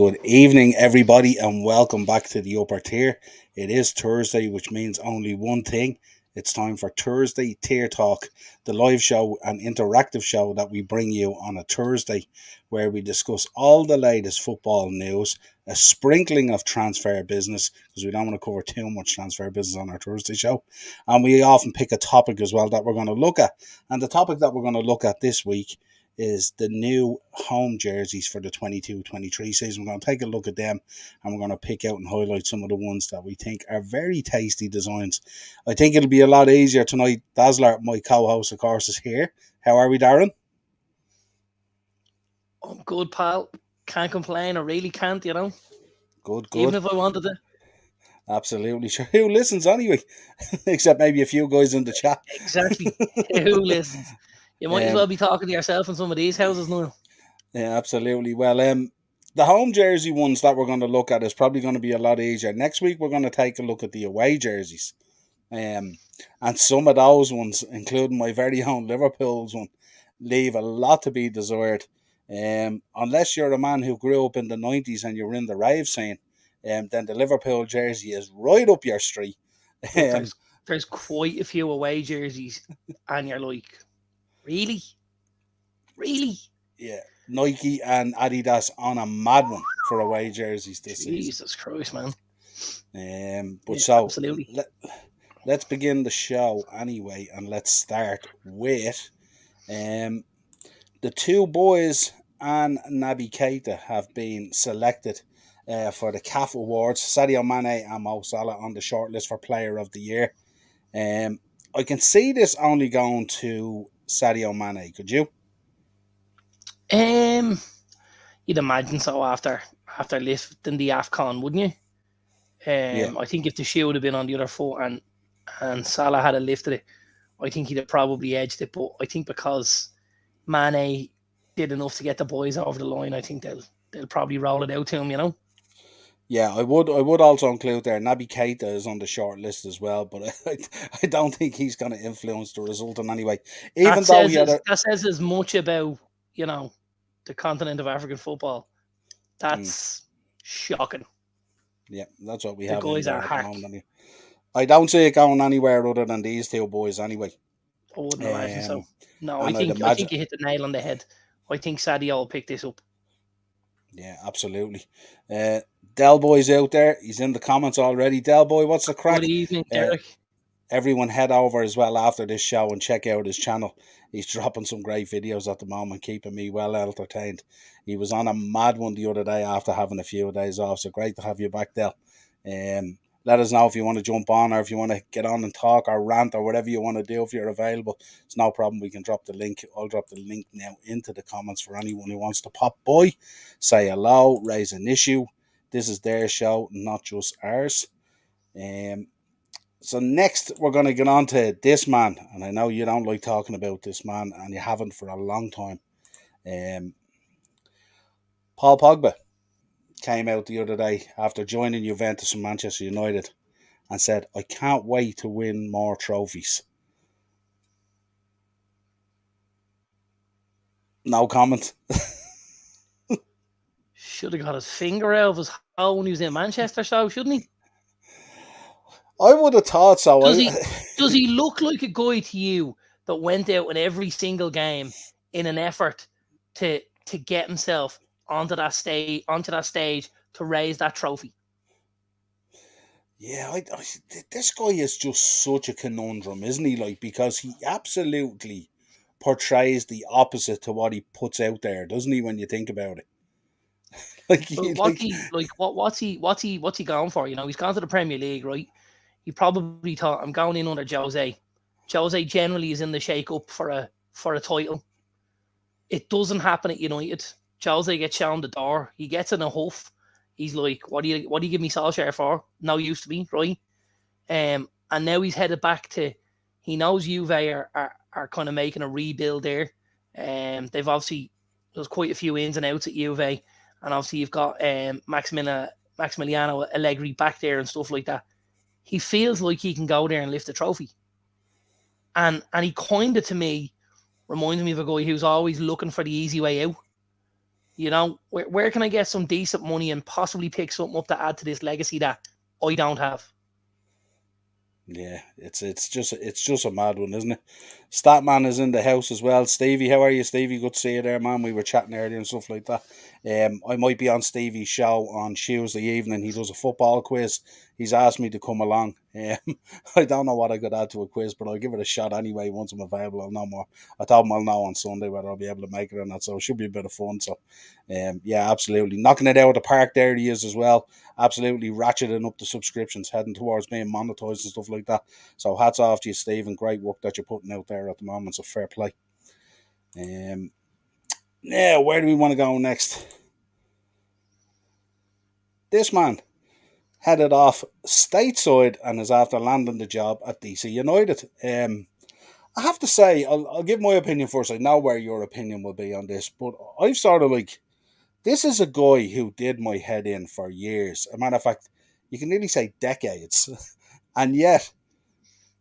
Good evening, everybody, and welcome back to the upper tier. It is Thursday, which means only one thing. It's time for Thursday Tier Talk, the live show and interactive show that we bring you on a Thursday, where we discuss all the latest football news, a sprinkling of transfer business, because we don't want to cover too much transfer business on our Thursday show. And we often pick a topic as well that we're going to look at. And the topic that we're going to look at this week is the new home jerseys for the 22-23 season. We're going to take a look at them and we're going to pick out and highlight some of the ones that we think are very tasty designs. I think it'll be a lot easier tonight. Dazzler, my co-host, of course, is here. How are we, Darren? I'm good, pal. Can't complain. I really can't, Good. Even if I wanted to. Absolutely. Sure. Who listens anyway? Except maybe a few guys in the chat. Exactly. Who listens? You might as well be talking to yourself in some of these houses now. Yeah, absolutely. Well, the home jersey ones that we're going to look at is probably going to be a lot easier. Next week, we're going to take a look at the away jerseys. And some of those ones, including my very own Liverpool's one, leave a lot to be desired. Unless you're a man who grew up in the 90s and you're in the rave scene, then the Liverpool jersey is right up your street. There's quite a few away jerseys, and you're like, really? Yeah, Nike and Adidas on a mad one for away jerseys this season. Jesus Christ, man. Absolutely. Let's begin the show anyway, and let's start with the two boys and Naby Keita have been selected for the CAF Awards. Sadio Mane and Mo Salah on the shortlist for Player of the Year. I can see this only going to Sadio Mane. Could you? You'd imagine so after lifting the AFCON, wouldn't you? Yeah. I think if the shoe would have been on the other foot and Salah had lifted it, I think he'd have probably edged it. But I think because Mane did enough to get the boys over the line, I think they'll probably roll it out to him, Yeah, I would also include there Naby Keita is on the short list as well, but I don't think he's going to influence the result in any way. That says as much about, the continent of African football. That's shocking. Yeah, that's what we have. The guys are hack. I don't see it going anywhere other than these two boys anyway. I wouldn't imagine so. No, I think you hit the nail on the head. I think Sadio will pick this up. Yeah, absolutely. Del Boy's out there. He's in the comments already. Del Boy, what's the crack? Good evening, Derek. Everyone head over as well after this show and check out his channel. He's dropping some great videos at the moment, keeping me well entertained. He was on a mad one the other day after having a few days off, so great to have you back, Del. Let us know if you want to jump on or if you want to get on and talk or rant or whatever you want to do if you're available. It's no problem. We can drop the link. I'll drop the link now into the comments for anyone who wants to pop by, say hello, raise an issue. This is their show, not just ours. So next, we're going to get on to this man. And I know you don't like talking about this man, and you haven't for a long time. Paul Pogba came out the other day after joining Juventus and Manchester United and said, I can't wait to win more trophies. No comment. Should have got his finger out of his hole when he was in Manchester, shouldn't he? I would have thought so. Does he look like a guy to you that went out in every single game in an effort to get himself onto that stage to raise that trophy? Yeah, this guy is just such a conundrum, isn't he? Like, because he absolutely portrays the opposite to what he puts out there, doesn't he? When you think about it. What's he going for? He's gone to the Premier League, right? He probably thought, I'm going in under Jose. Jose generally is in the shake-up for a title. It doesn't happen at United. Jose gets shown the door. He gets in a huff. He's like, what do you give me Solskjaer for? No use to me, right? And now he's headed back to, he knows Juve are kind of making a rebuild there. They've obviously, there's quite a few ins and outs at Juve. And obviously you've got Maximiliano Allegri back there and stuff like that. He feels like he can go there and lift the trophy. And he kind of, to me, reminds me of a guy who's always looking for the easy way out. Where can I get some decent money and possibly pick something up to add to this legacy that I don't have? Yeah, it's just a mad one, isn't it? Statman is in the house as well. Stevie, how are you, Stevie? Good to see you there, man. We were chatting earlier and stuff like that. I might be on Stevie's show on Tuesday evening. He does a football quiz. He's asked me to come along. I don't know what I could add to a quiz, but I'll give it a shot anyway. Once I'm available, I'll know more. I told him I'll know on Sunday whether I'll be able to make it or not. So it should be a bit of fun. So, yeah, absolutely knocking it out of the park. There he is as well. Absolutely ratcheting up the subscriptions, heading towards being monetized and stuff like that. So hats off to you, Stephen. Great work that you're putting out there at the moment. So fair play. Um, yeah, where do we want to go next? This man headed off stateside and is after landing the job at DC United. I have to say, I'll give my opinion first. I know where your opinion will be on this, but I've sort of like, this is a guy who did my head in for years. A matter of fact, you can nearly say decades. And yet,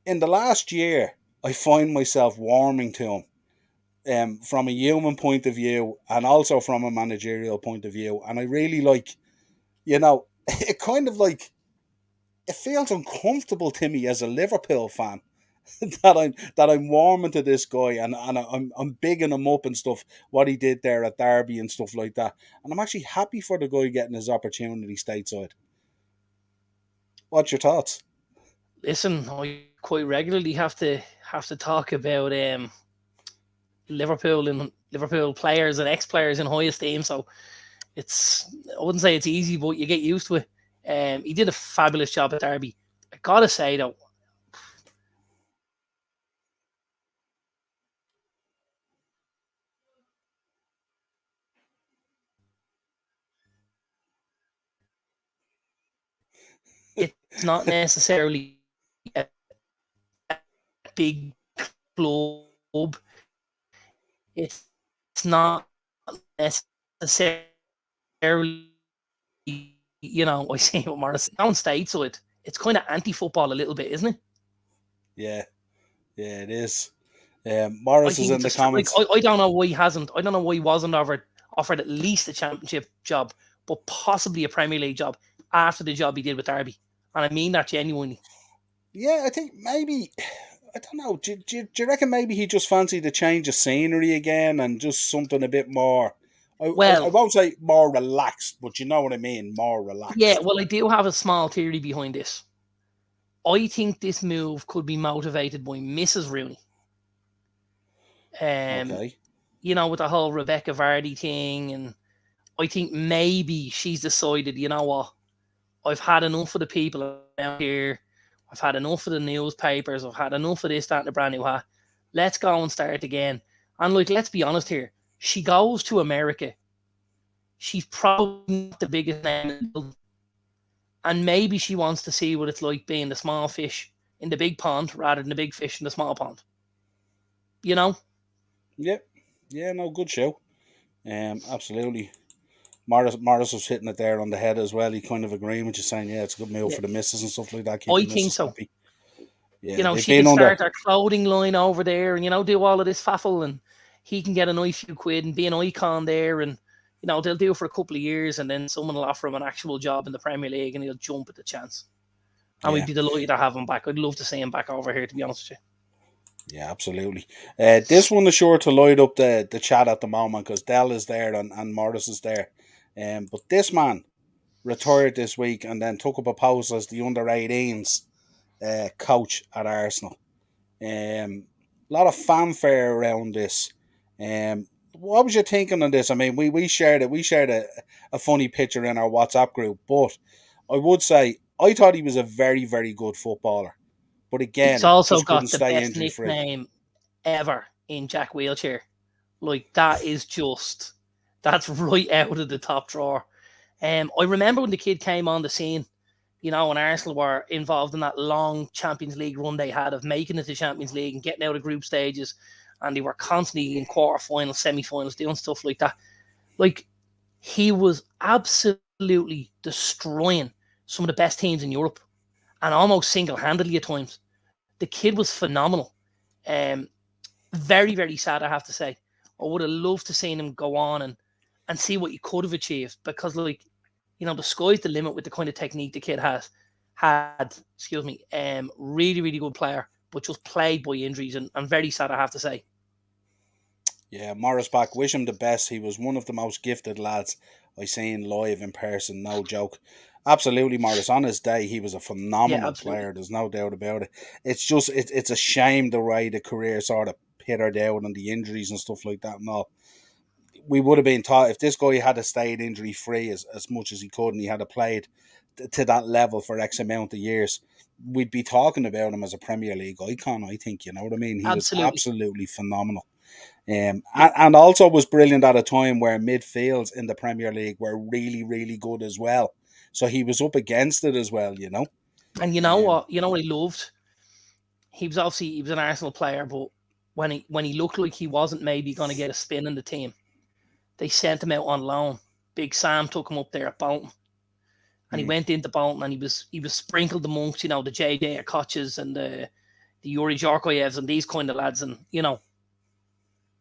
in the last year, I find myself warming to him, from a human point of view and also from a managerial point of view. And I really like, it kind of like, it feels uncomfortable to me as a Liverpool fan that I'm warming to this guy, and I'm bigging him up and stuff, what he did there at Derby and stuff like that. And I'm actually happy for the guy getting his opportunity stateside. What's your thoughts? Listen, I quite regularly have to talk about Liverpool and Liverpool players and ex-players in high esteem. So it's, I wouldn't say it's easy, but you get used to it. He did a fabulous job at Derby. I gotta say though, it's not necessarily a big club. It's not necessarily, I say what Morris down states, so it's kind of anti-football a little bit, isn't it? Yeah, yeah, it is. I Morris is think in it's the like comments. I don't know why he hasn't. I don't know why he wasn't offered at least a championship job, but possibly a Premier League job after the job he did with Derby. And I mean that genuinely. Yeah, I think maybe, I don't know. Do you reckon maybe he just fancied a change of scenery again and just something a bit more? I Well, won't say more relaxed, but you know what I mean, more yeah. relaxed. Well, I do have a small theory behind this. I think this move could be motivated by Mrs. Rooney. Um, Okay. with the whole Rebecca Vardy thing, and I think maybe she's decided, you know what, I've had enough of the people around here. I've had enough of the newspapers. I've had enough of this, that, and the brand new hat. Let's go and start again. And like, let's be honest here. She goes to America. She's probably not the biggest name in the world. And maybe she wants to see what it's like being the small fish in the big pond rather than the big fish in the small pond. You know? Yep. Yeah, no, good show. Absolutely. Morris was hitting it there on the head as well. He kind of agreeing with you, saying, yeah, it's a good meal Yeah, for the missus and stuff like that. Keep I the think missus so. happy. Yeah, they've She been can under. start her clothing line over there and, do all of this faffle, and he can get a nice few quid and be an icon there. And, they'll do it for a couple of years, and then someone will offer him an actual job in the Premier League and he'll jump at the chance. And we'd Yeah, be delighted to have him back. I'd love to see him back over here, to be honest with yeah, absolutely. This one is sure to light up the chat at the moment because Dell is there and Morris is there. But this man retired this week and then took up a post as the under 18s coach at Arsenal. A lot of fanfare around this. What was your thinking on this? I mean, we shared it. We shared a funny picture in our WhatsApp group, but I would say I thought he was a very, very good footballer. But you. He's again, also just couldn't got the stay best injury free. nickname ever in Jack Wheelchair. Like, that is just, that's right out of the top drawer. I remember when the kid came on the scene, when Arsenal were involved in that long Champions League run they had of making it to Champions League and getting out of group stages, and they were constantly in quarterfinals, semi-finals, doing stuff like that. Like, he was absolutely destroying some of the best teams in Europe, and almost single-handedly at times. The kid was phenomenal. Um, Very, very sad, I have to say. I would have loved to seen him go on and and see what he could have achieved. Because, like, the sky's the limit with the kind of technique the kid had. Excuse me. Really, really good player, but just plagued by injuries, and very sad, I have to say. Yeah, Morris back. Wish him the best. He was one of the most gifted lads I seen live in person. No joke. Absolutely, Morris. On his day, he was a Yeah, phenomenal absolutely. player. There's no doubt about it. It's just it's a shame the way the career sort of petered out and the injuries and stuff like that and all. We would have been taught if this guy had stayed injury free as much as he could and he had played to that level for X amount of years, we'd be talking about him as a Premier League icon. I think, you know what I mean. He was Absolutely. absolutely phenomenal. Yeah. And also was brilliant at a time where midfields in the Premier League were really, really good as well. So he was up against it as well, you know. And you know Um, what? You know what he loved? He was an Arsenal player, but when he looked like he wasn't maybe going to get a spin in the team, they sent him out on loan. Big Sam took him up there at Bolton, and he mm, went into Bolton, and he was sprinkled amongst the JJ Okochas and the Yuri Jorkoyevs and these kind of lads, and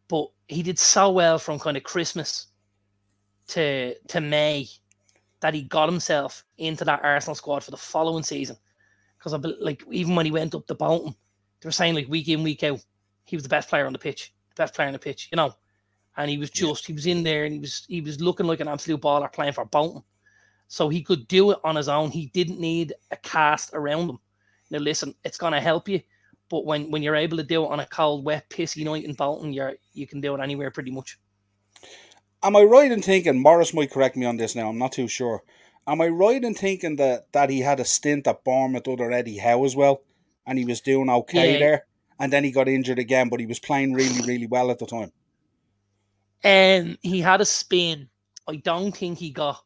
but he did so well from kind of Christmas to May that he got himself into that Arsenal squad for the following season. Because like even when he went up to Bolton, they were saying like week in week out, he was the best player on the pitch, and he was yeah. he was in there and he was looking like an absolute baller playing for Bolton. So he could do it on his own. He didn't need a cast around him. Now listen, it's gonna help you, but when you're able to do it on a cold, wet, pissy night in Bolton, you can do it anywhere pretty much. Am I right in thinking, Morris might correct me on this now, I'm not too sure. Am I right in thinking that he had a stint at Bournemouth under Eddie Howe as well? And he was doing okay Yeah, there? And then he got injured again, but he was playing really, really well at the time. and he had a spin. I don't think he got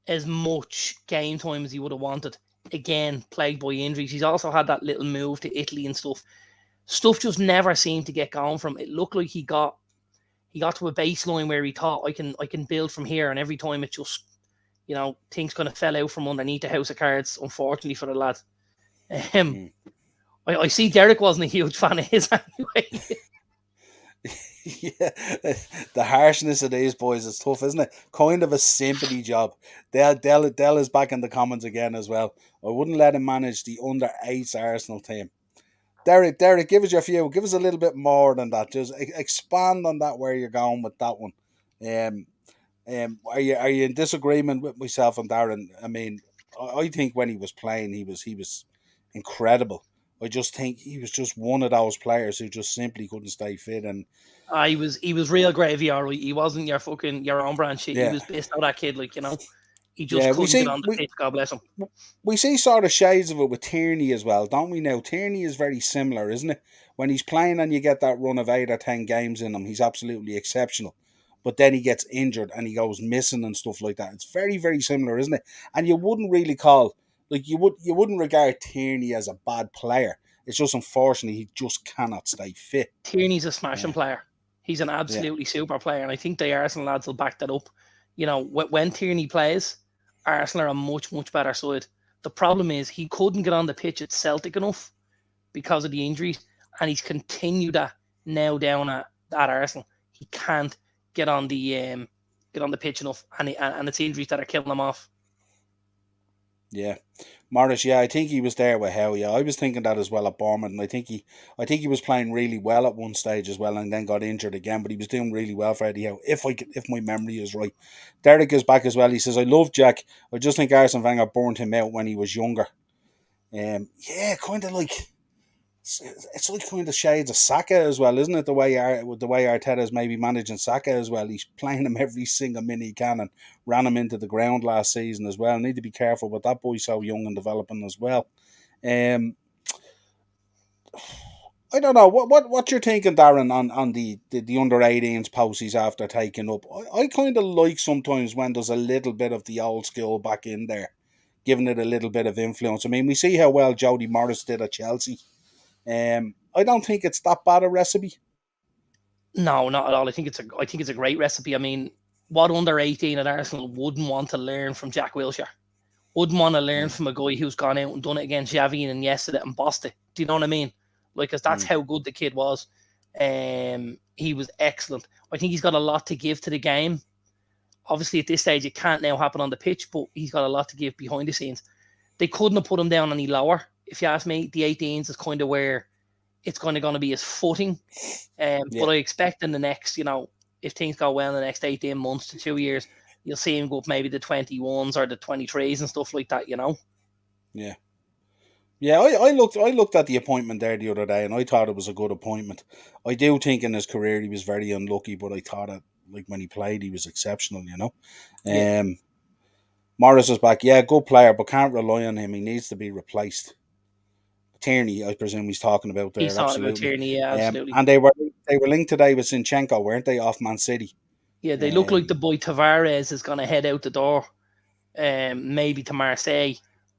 as much game time as he would have wanted. Again, plagued by injuries. He's also had that little move to Italy and stuff. Stuff just never seemed to get going from him. It looked like he got to a baseline where he thought I can build from here, and every time it just things kind of fell out from underneath the house of cards. Unfortunately for the lad. Um, Mm. I see Derek wasn't a huge fan of his anyway. Yeah, the harshness of these boys is tough, isn't it? Kind of a sympathy job. Dell is back in the comments again as well. I wouldn't let him manage the under eights Arsenal team. Derek, give us your view. Give us a little bit more than that. Just expand on that where you're going with that one. Um, are you in disagreement with myself and Darren? I mean, I think when he was playing, he was incredible. I just think he was just one of those players who just simply couldn't stay fit, and He was real gravy, all right. He wasn't your own brand shit. He yeah, was pissed out that kid, he just yeah. We couldn't get see on the pitch. God bless him. we see sort of shades of it with Tierney as well, don't we? Now Tierney is very similar, isn't it? When he's playing and you get that run of 8 or 10 games in him, he's absolutely exceptional. But then he gets injured and he goes missing and stuff like that. It's very, very similar, isn't it? And you wouldn't really call like you wouldn't regard Tierney as a bad player. It's just unfortunately he just cannot stay fit. Tierney's a smashing Yeah, player. He's an yeah, absolutely super player, and I think the Arsenal lads will back that up. When Tierney plays, Arsenal are a much, much better side. The problem is he couldn't get on the pitch at Celtic enough because of the injuries, and he's continued that now down at Arsenal. He can't get on the pitch enough, and it's injuries that are killing him off. yeah. Morris, yeah, I think he was there with Howe. Yeah, I was thinking that as well at Bournemouth, and I think he was playing really well at one stage as well, and then got injured again. But he was doing really well for Eddie Howe, if my memory is right. Derek is back as well. He says, "I love Jack. I just think Arsene Wenger burned him out when he was younger." Yeah, kind of like it's like kind of shades of Saka as well, isn't it? The way Arteta's maybe managing Saka as well. He's playing him every single minute he can and ran him into the ground last season as well. Need to be careful, but that boy's so young and developing as well. Um, I don't know what you're thinking, Darren, on the under 18s posies after taking up. I kind of like sometimes when there's a little bit of the old school back in there, giving it a little bit of influence. I mean, we see how well Jody Morris did at Chelsea. I don't think it's that bad a recipe. No, not at all. I think it's a great recipe. I mean, what under 18 at Arsenal wouldn't want to learn from Jack Wilshere? Wouldn't want to learn Mm, from a guy who's gone out and done it against Xavi and Iniesta and bossed it. Do you know what I mean? Because that's mm, how good the kid was. He was excellent. I think he's got a lot to give to the game. Obviously, at this stage, it can't now happen on the pitch, but he's got a lot to give behind the scenes. They couldn't have put him down any lower, if you ask me. The 18s is kind of where it's going to be his footing. Yeah. But I expect in the next, if things go well in the next 18 months to 2 years, you'll see him go up maybe the 21s or the 23s and stuff like that, Yeah. Yeah, I looked at the appointment there the other day, and I thought it was a good appointment. I do think in his career he was very unlucky, but I thought it, like, when he played, he was exceptional. Yeah. Morris is back. Yeah, good player, but can't rely on him. He needs to be replaced. Tierney, I presume he's talking about He's there. talking about Absolutely. Tierney, yeah, absolutely. And they were linked today with Zinchenko, weren't they, off Man City? Yeah, they look like the boy Tavares is going to head out the door, maybe to Marseille,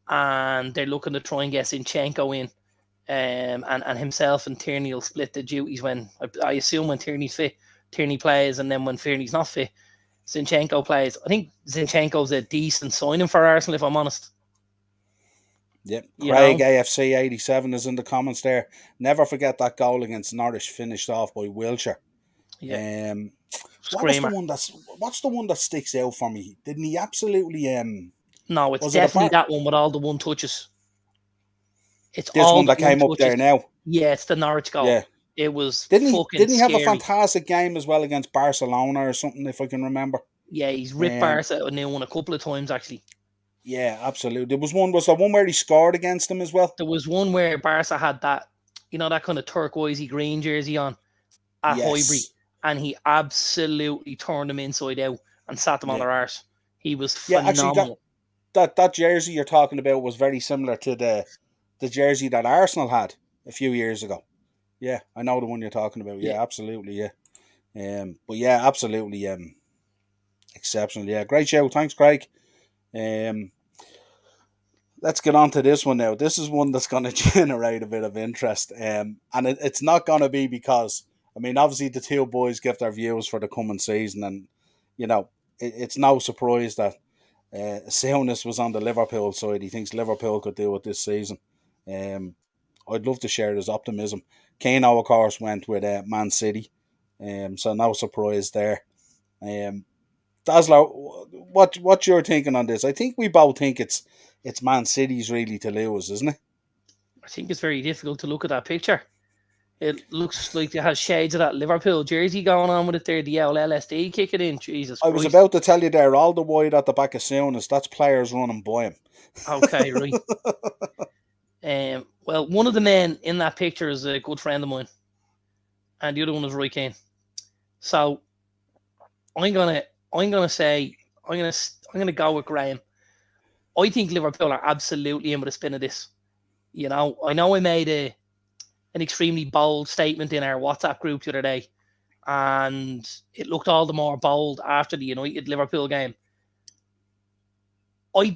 and they're looking to try and get Zinchenko in, and himself and Tierney will split the duties when, I assume, when Tierney's fit, Tierney plays, and then when Tierney's not fit, Zinchenko plays. I think Zinchenko's a decent signing for Arsenal, if I'm honest. Yep. Craig AFC 87 is in the comments there. Never forget that goal against Norwich, finished off by Wilshere. Yeah. What's the one that sticks out for me? Didn't he absolutely No, it's definitely that one with all the one touches. It's this all one that came up there now. Yeah, it's the Norwich goal. Yeah. It was didn't he have scary. A fantastic game as well against Barcelona or something, if I can remember? Yeah, he's ripped Barca a new one a couple of times actually. Yeah, absolutely. Was there one where he scored against them as well? There was one where Barca had that, that kind of turquoisey green jersey on at Highbury, and he absolutely turned them inside out and sat them on their arse. He was phenomenal. Actually, that jersey you're talking about was very similar to the jersey that Arsenal had a few years ago. Yeah, I know the one you're talking about. Yeah, absolutely. Yeah, but yeah, absolutely. Exceptional. Yeah, great show. Thanks, Craig. Let's get on to this one now. This is one that's going to generate a bit of interest, and it's not going to be because, obviously the two boys give their views for the coming season, and it's no surprise that Souness was on the Liverpool side. He thinks Liverpool could do it this season. I'd love to share his optimism. Kano, of course, went with Man City, so no surprise there. Dazzler, what's your thinking on this? I think we both think it's Man City's really to lose, isn't it? I think it's very difficult to look at that picture. It looks like it has shades of that Liverpool jersey going on with it there, the LSD kicking in. Jesus Christ. I was about to tell you there, all the wide at the back of Souness, that's players running by him. Okay, right. Well, one of the men in that picture is a good friend of mine, and the other one is Roy Keane. So I'm gonna go with Graham. I think Liverpool are absolutely in with a spin of this. I know I made an extremely bold statement in our WhatsApp group the other day, and it looked all the more bold after the United Liverpool game. I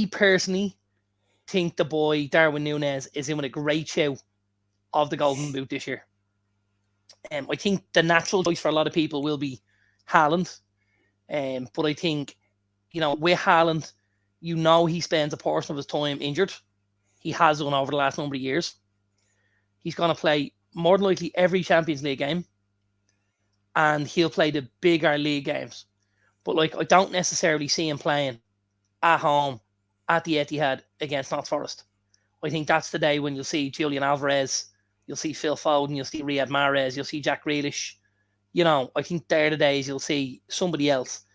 personally think the boy Darwin Núñez is in with a great show of the Golden Boot this year. I think the natural choice for a lot of people will be Haaland, but I think with Haaland, he spends a portion of his time injured. He has done over the last number of years. He's going to play more than likely every Champions League game, and he'll play the bigger league games. But I don't necessarily see him playing at home at the Etihad against Notts Forest. I think that's the day when you'll see Julian Alvarez, you'll see Phil Foden, you'll see Riyad Mahrez, you'll see Jack Grealish. I think they're the days you'll see somebody else.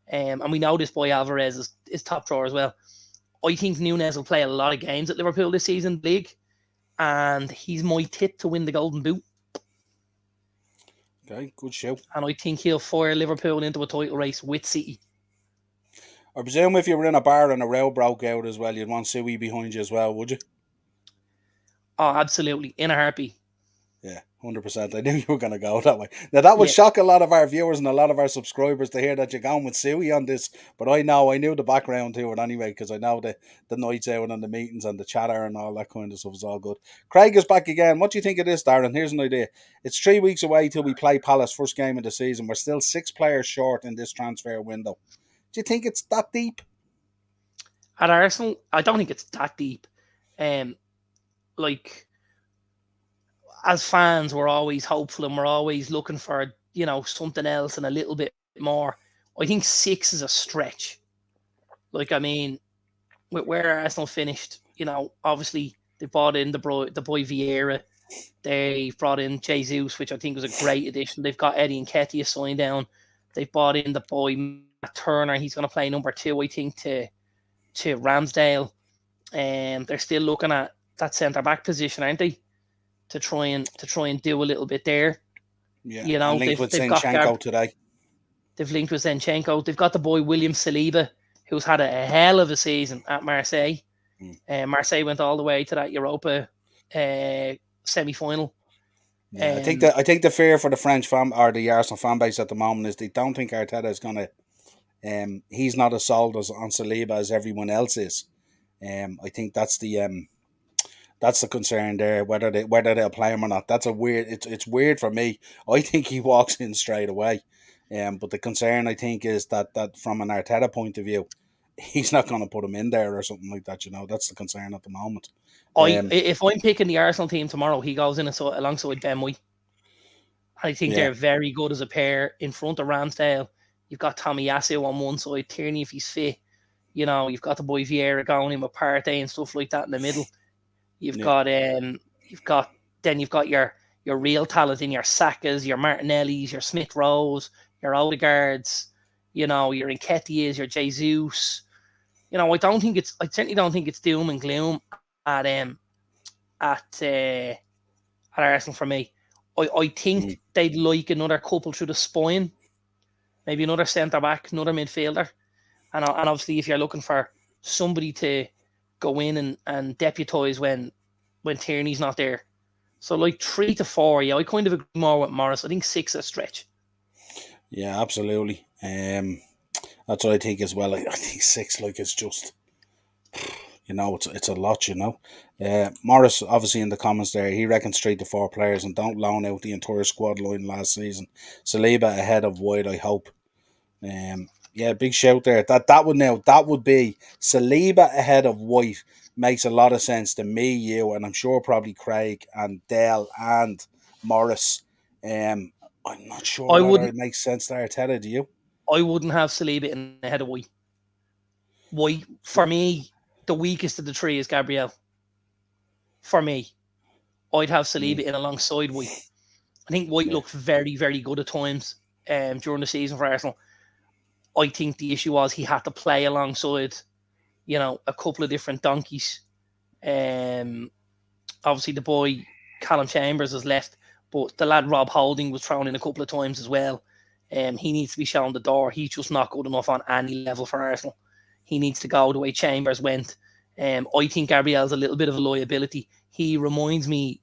And we know this boy Alvarez is top drawer as well. I think Núñez will play a lot of games at Liverpool this season, league, and he's my tip to win the Golden Boot. Okay, good show. And I think he'll fire Liverpool into a title race with City. I presume if you were in a bar and a row broke out as well, you'd want Suey behind you as well, would you? Oh, absolutely. In a heartbeat. Yeah, 100%. I knew you were going to go that way. Now, that would shock a lot of our viewers and a lot of our subscribers to hear that you're going with Suey on this. But I knew the background to it anyway, because I know the nights out and the meetings and the chatter and all that kind of stuff is all good. Craig is back again. What do you think of this, Darren? Here's an idea. It's 3 weeks away till we play Palace first game of the season. We're still 6 players short in this transfer window. Do you think it's that deep? At Arsenal, I don't think it's that deep. As fans, we're always hopeful and we're always looking for, something else and a little bit more. I think 6 is a stretch. Like, I mean, with where Arsenal finished, obviously they brought in the boy Vieira. They've brought in Jesus, which I think was a great addition. They've got Eddie Nketiah signed down. They've brought in the boy Matt Turner. He's going to play number 2, I think, to Ramsdale. And they're still looking at that centre back position, aren't they? To try and do a little bit there. Yeah, and linked with They've got Zinchenko today. They've linked with Zinchenko. They've got the boy William Saliba, who's had a hell of a season at Marseille. Marseille went all the way to that Europa semi-final. Yeah, I think the fear for the French fan or the Arsenal fan base at the moment is they don't think Arteta is gonna. He's not as sold on Saliba as everyone else is. I think that's the concern there. Whether they'll play him or not, that's a weird. It's weird for me. I think he walks in straight away. But the concern I think is that from an Arteta point of view, he's not going to put him in there or something like that. That's the concern at the moment. If I'm picking the Arsenal team tomorrow, he goes in alongside Ben White. I think they're very good as a pair in front of Ramsdale. You've got Tomiyasu on one side, Tierney if he's fit. You've got the boy Vieira going in with Partey and stuff like that in the middle. You've got your real talent in your Sakas, your Martinellis, your Smith Rowes, your Odegaards, your Nketiahs, your Jesus. I certainly don't think it's doom and gloom at Arsenal for me. I think they'd like another couple through the spine, maybe another centre back, another midfielder, and obviously if you're looking for somebody to go in and deputise when Tierney's not there. So like 3 to 4, I kind of agree more with Morris. I think 6 is a stretch. Yeah, absolutely. That's what I think as well. I think 6, it's just, it's a lot. Morris obviously in the comments there, he reckons 3 to 4 players and don't loan out the entire squad line last season. Saliba ahead of White, I hope. Yeah, big shout there. That would be Saliba ahead of White. Makes a lot of sense to me, you, and I'm sure probably Craig and Dell and Morris. I'm not sure whether it makes sense to Arteta. Do you? I wouldn't have Saliba in ahead of White. White, for me, the weakest of the 3 is Gabriel. For me, I'd have Saliba in alongside White. I think White looked very, very good at times during the season for Arsenal. I think the issue was he had to play alongside, a couple of different donkeys. Obviously, the boy Callum Chambers has left, but the lad Rob Holding was thrown in a couple of times as well. He needs to be shown the door. He's just not good enough on any level for Arsenal. He needs to go the way Chambers went. I think Gabriel's a little bit of a liability. He reminds me,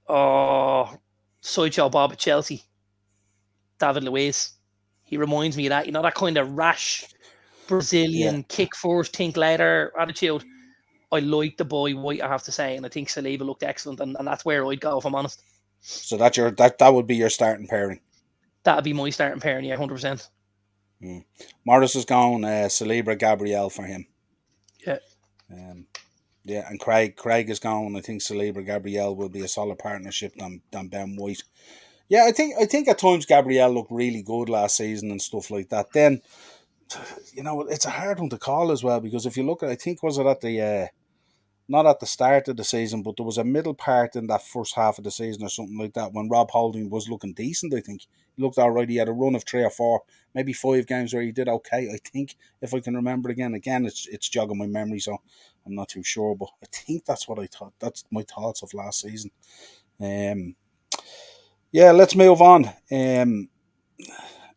of Sideshow Bob at Chelsea, David Luiz. He reminds me of that, that kind of rash Brazilian kick first, think later attitude. I like the boy White, I have to say, and I think Saliba looked excellent, and that's where I'd go if I'm honest. So that would be your starting pairing. That'd be my starting pairing, 100%. Morris is going Saliba, Gabriel for him. Yeah. Yeah, and Craig is going. I think Saliba, Gabriel will be a solid partnership than Ben White. Yeah, I think at times Gabriel looked really good last season and stuff like that. Then, it's a hard one to call as well because if you look at, I think was it at the not at the start of the season, but there was a middle part in that first half of the season or something like that when Rob Holding was looking decent. I think he looked alright. He had a run of 3 or 4, maybe 5 games where he did okay. I think if I can remember again, it's jogging my memory, so I'm not too sure. But I think that's what I thought. That's my thoughts of last season. Yeah, let's move on. A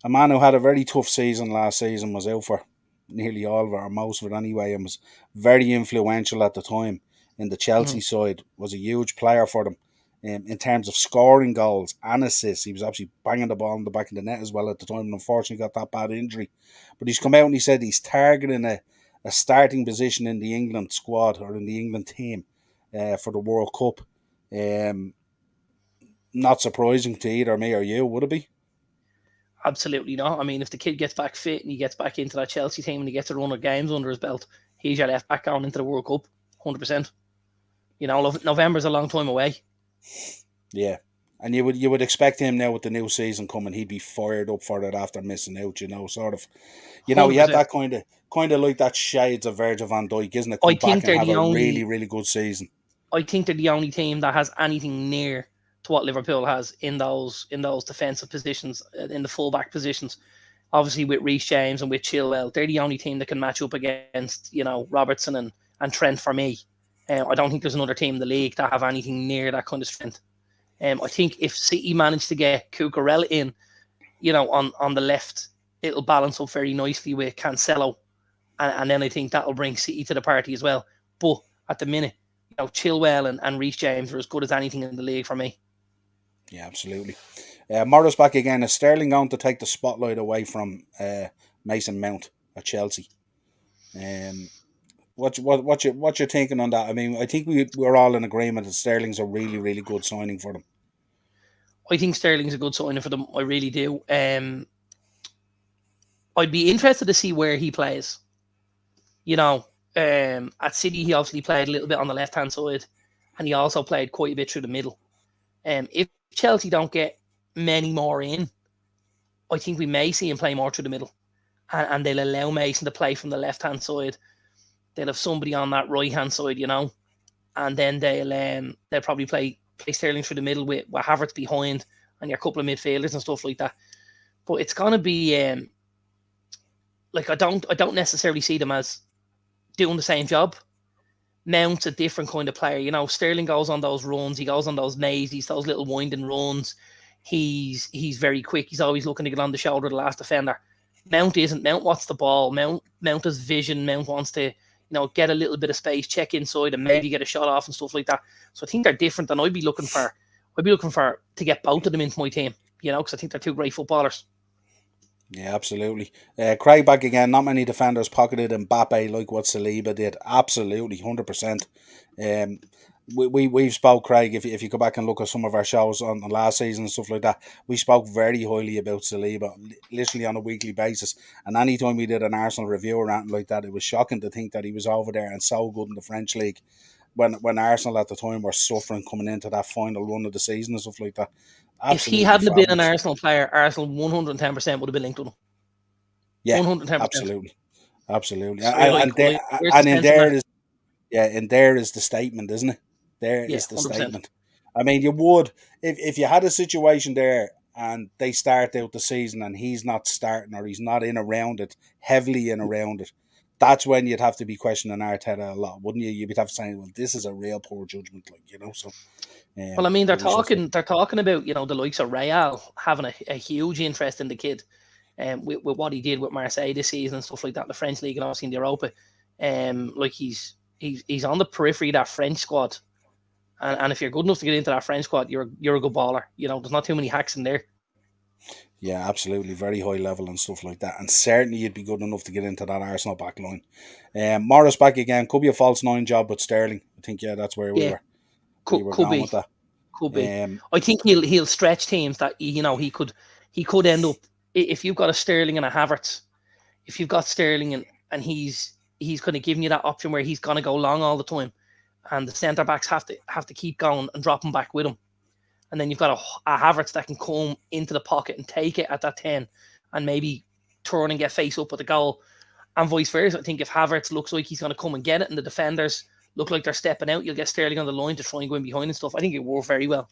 man who had a very tough season last season was out for nearly all of it, or most of it anyway, and was very influential at the time in the Chelsea side, was a huge player for them in terms of scoring goals and assists. He was actually banging the ball in the back of the net as well at the time, and unfortunately got that bad injury. But he's come out and he said he's targeting a starting position in the England squad or in the England team for the World Cup. Not surprising to either me or you, would it be? Absolutely not. I mean, if the kid gets back fit and he gets back into that Chelsea team and he gets a run of games under his belt, he's your left back going into the World Cup, 100%. November's a long time away. Yeah, And you would expect him now with the new season coming, he'd be fired up for it after missing out. Sort of. He had 100%. that kind of like that shades of Virgil van Dijk, isn't it? I Come back think and they're have the a really only. really good season. I think they're the only team that has anything near to what Liverpool has in those defensive positions, in the fullback positions. Obviously, with Reece James and with Chilwell, they're the only team that can match up against Robertson and Trent for me. I don't think there's another team in the league that have anything near that kind of strength. I think if City manage to get Cucurella in, on the left, it'll balance up very nicely with Cancelo, and then I think that'll bring City to the party as well. But at the minute, Chilwell and Reece James are as good as anything in the league for me. Yeah, absolutely. Morris back again. Is Sterling going to take the spotlight away from Mason Mount at Chelsea? What's your thinking on that? I mean, I think we're all in agreement that Sterling's a really really good signing for them. I think Sterling's a good signing for them. I really do. I'd be interested to see where he plays. At City, he obviously played a little bit on the left-hand side, and he also played quite a bit through the middle. If Chelsea don't get many more in, I think we may see him play more through the middle, and they'll allow Mason to play from the left-hand side. They'll have somebody on that right-hand side, and then they'll probably play Sterling through the middle with Havertz behind and your couple of midfielders and stuff like that. But it's gonna be like I don't necessarily see them as doing the same job. Mount's a different kind of player. Sterling goes on those runs, he goes on those mazes, those little winding runs. He's very quick. He's always looking to get on the shoulder of the last defender. Mount isn't. Mount wants the ball. Mount has vision. Mount wants to, get a little bit of space, check inside, and maybe get a shot off and stuff like that. So I think they're different, and I'd be looking for to get both of them into my team. Because I think they're two great footballers. Yeah, absolutely. Craig back again. Not many defenders pocketed Mbappe like what Saliba did. Absolutely, 100%. We've spoke, Craig. If you go back and look at some of our shows on the last season and stuff like that, we spoke very highly about Saliba, literally on a weekly basis. And anytime we did an Arsenal review or anything like that, it was shocking to think that he was over there and so good in the French league. When Arsenal at the time were suffering coming into that final run of the season and stuff like that. Absolutely, if he hadn't been an Arsenal player, Arsenal 110% would have been linked with him. Yeah, 110%. Absolutely. And in there is the statement, isn't it? There is the 100%. Statement. I mean, you would if you had a situation there and they start out the season and he's not starting or he's not heavily in around it. That's when you'd have to be questioning Arteta a lot, wouldn't you? You'd have to say, well, this is a real poor judgment, So, well, I mean, they're talking about the likes of Real having a huge interest in the kid, with what he did with Marseille this season and stuff like that, the French league and obviously in the Europa. Like he's on the periphery of that French squad, and if you're good enough to get into that French squad, you're a good baller. There's not too many hacks in there. Yeah, absolutely. Very high level and stuff like that. And certainly you'd be good enough to get into that Arsenal back line. Morris back again. Could be a false nine job with Sterling. I think, that's where we were going be. With that. Could be. I think he'll stretch teams that, he could end up, if you've got a Sterling and a Havertz, if you've got Sterling and he's kind of giving you that option where he's going to go long all the time, and the centre-backs have to keep going and dropping back with him. And then you've got a Havertz that can come into the pocket and take it at that 10 and maybe turn and get face up with the goal, and vice versa. I think if Havertz looks like he's going to come and get it and the defenders look like they're stepping out, you'll get Sterling on the line to try and go in behind and stuff. I think it worked very well.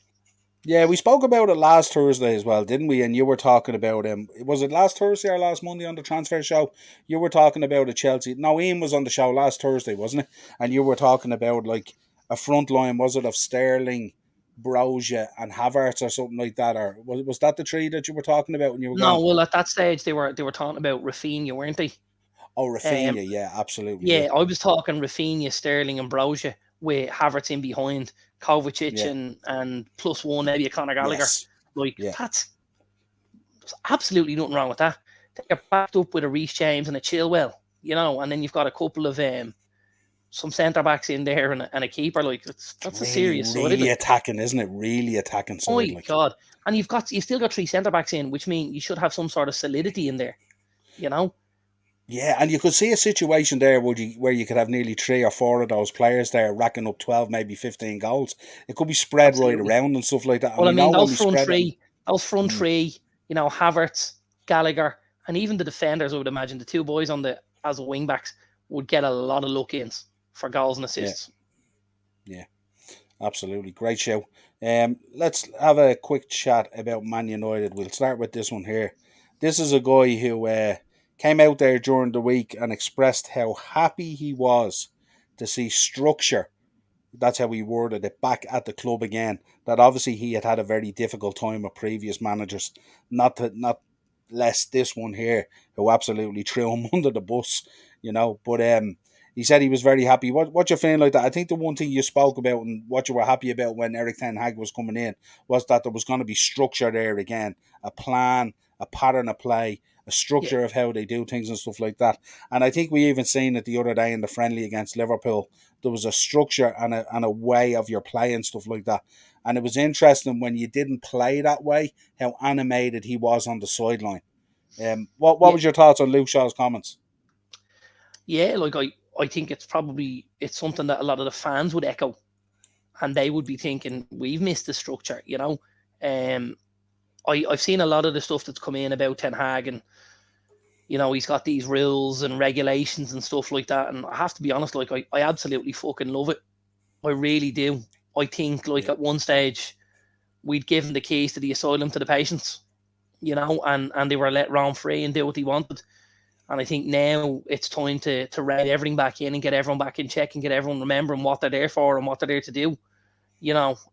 Yeah, we spoke about it last Thursday as well, didn't we? And you were talking about was it last Thursday or last Monday on the transfer show? You were talking about a Chelsea. No, Ian was on the show last Thursday, wasn't it? And you were talking about like a front line, was it, of Sterling, Broja and Havertz or something like that, or was that the three that you were talking about when you were going? Well, at that stage they were talking about Rafinha, weren't they? Oh, Rafinha, yeah, absolutely. Yeah, I was talking Rafinha, Sterling and Broja with Havertz in behind, Kovacic and plus one, maybe a Conor Gallagher. Yes. That's absolutely nothing wrong with that. They're backed up with a Reece James and a Chilwell, and then you've got a couple of some centre-backs in there and a keeper. That's really, a serious side. Really attacking, isn't it? Really attacking side. Oh, my God. And you've still got three centre-backs in, which means you should have some sort of solidity in there, Yeah, and you could see a situation there where you could have nearly three or four of those players there racking up 12, maybe 15 goals. It could be spread right Absolutely. around and stuff like that. And Well, I we mean, know when we spread it. those front Mm, three, Havertz, Gallagher, and even the defenders, I would imagine the two boys on the as wing backs would get a lot of look ins for goals and yeah, assists. yeah, absolutely. Great show. Let's have a quick chat about Man United. We'll start with this one here. This is a guy who came out there during the week and expressed how happy he was to see structure, that's how he worded it, back at the club again. That obviously he had had a very difficult time with previous managers, not less this one here, who absolutely threw him under the bus, But he said he was very happy. What you feeling like that? I think the one thing you spoke about and what you were happy about when Eric Ten Hag was coming in was that there was going to be structure there again, a plan, a pattern of play, a Yeah, structure of how they do things and stuff like that. And I think we even seen it the other day in the friendly against Liverpool. There was a structure and a way of your play and stuff like that. And it was interesting when you didn't play that way, how animated he was on the sideline. What yeah, was your thoughts on Luke Shaw's comments? yeah. Like I think it's something that a lot of the fans would echo, and they would be thinking we've missed the structure. Um, I've seen a lot of the stuff that's come in about Ten Hag, and he's got these rules and regulations and stuff like that. And I have to be honest, like I absolutely fucking love it. I really do. I think like Yeah, at one stage we'd given the keys to the asylum to the patients, and they were let roam free and do what they wanted. And I think now it's time to rein everything back in and get everyone back in check and get everyone remembering what they're there for and what they're there to do.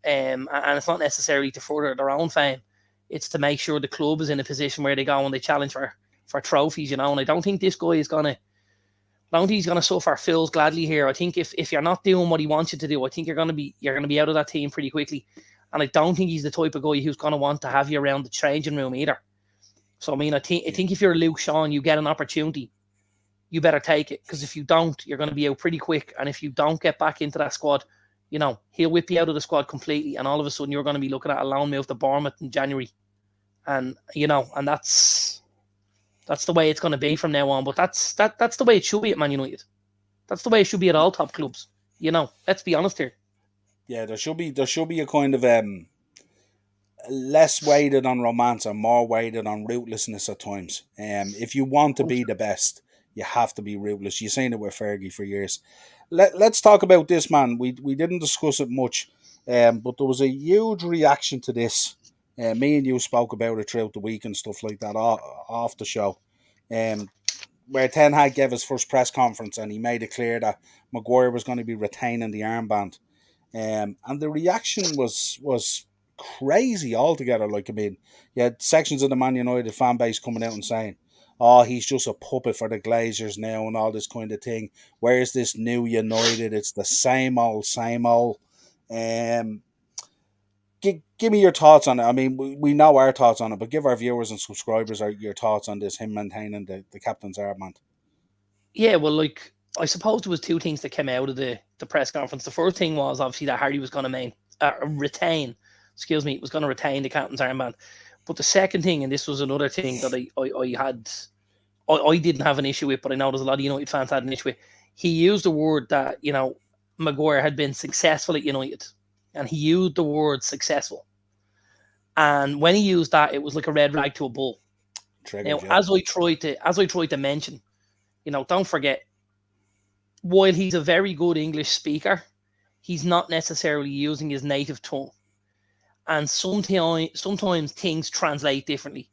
And it's not necessarily to further their own fame. It's to make sure the club is in a position where they go and they challenge for trophies, And I don't think this guy is gonna. I don't think he's gonna suffer fools gladly here. I think if you're not doing what he wants you to do, I think you're gonna be out of that team pretty quickly. And I don't think he's the type of guy who's gonna want to have you around the changing room either. So I mean, I yeah, think if you're Luke Shaw and you get an opportunity, you better take it, because if you don't, you're going to be out pretty quick. And if you don't get back into that squad, he'll whip you out of the squad completely, and all of a sudden you're going to be looking at a loan move to Bournemouth in January, and that's the way it's going to be from now on. But that's the way it should be at Man United. That's the way it should be at all top clubs. Let's be honest here. yeah. There should be a kind of less weighted on romance and more weighted on rootlessness at times. If you want to be the best, you have to be rootless. You've seen it with Fergie for years. Let's talk about this, man. We didn't discuss it much, but there was a huge reaction to this. Me and you spoke about it throughout the week and stuff like that off the show. Um, where Ten Hag gave his first press conference and he made it clear that Maguire was going to be retaining the armband. And the reaction was crazy altogether. Like, I mean, you had sections of the Man United fan base coming out and saying, "Oh, he's just a puppet for the Glazers now," and all this kind of thing. Where's this new United? It's the same old, same old. Um, give me your thoughts on it. I mean, we know our thoughts on it, but give our viewers and subscribers your thoughts on this. Him maintaining the captain's armband. Yeah, well, like I suppose there was two things that came out of the press conference. The first thing was obviously that Harry was going to retain, excuse me, was going to retain the captain's armband. But the second thing, and this was another thing that I didn't have an issue with, but I know there's a lot of United fans had an issue with. He used the word that Maguire had been successful at United, and he used the word successful. And when he used that, it was like a red rag to a bull. Now, Triggered, yeah. as I tried to mention, don't forget, while he's a very good English speaker, he's not necessarily using his native tongue, and sometimes things translate differently.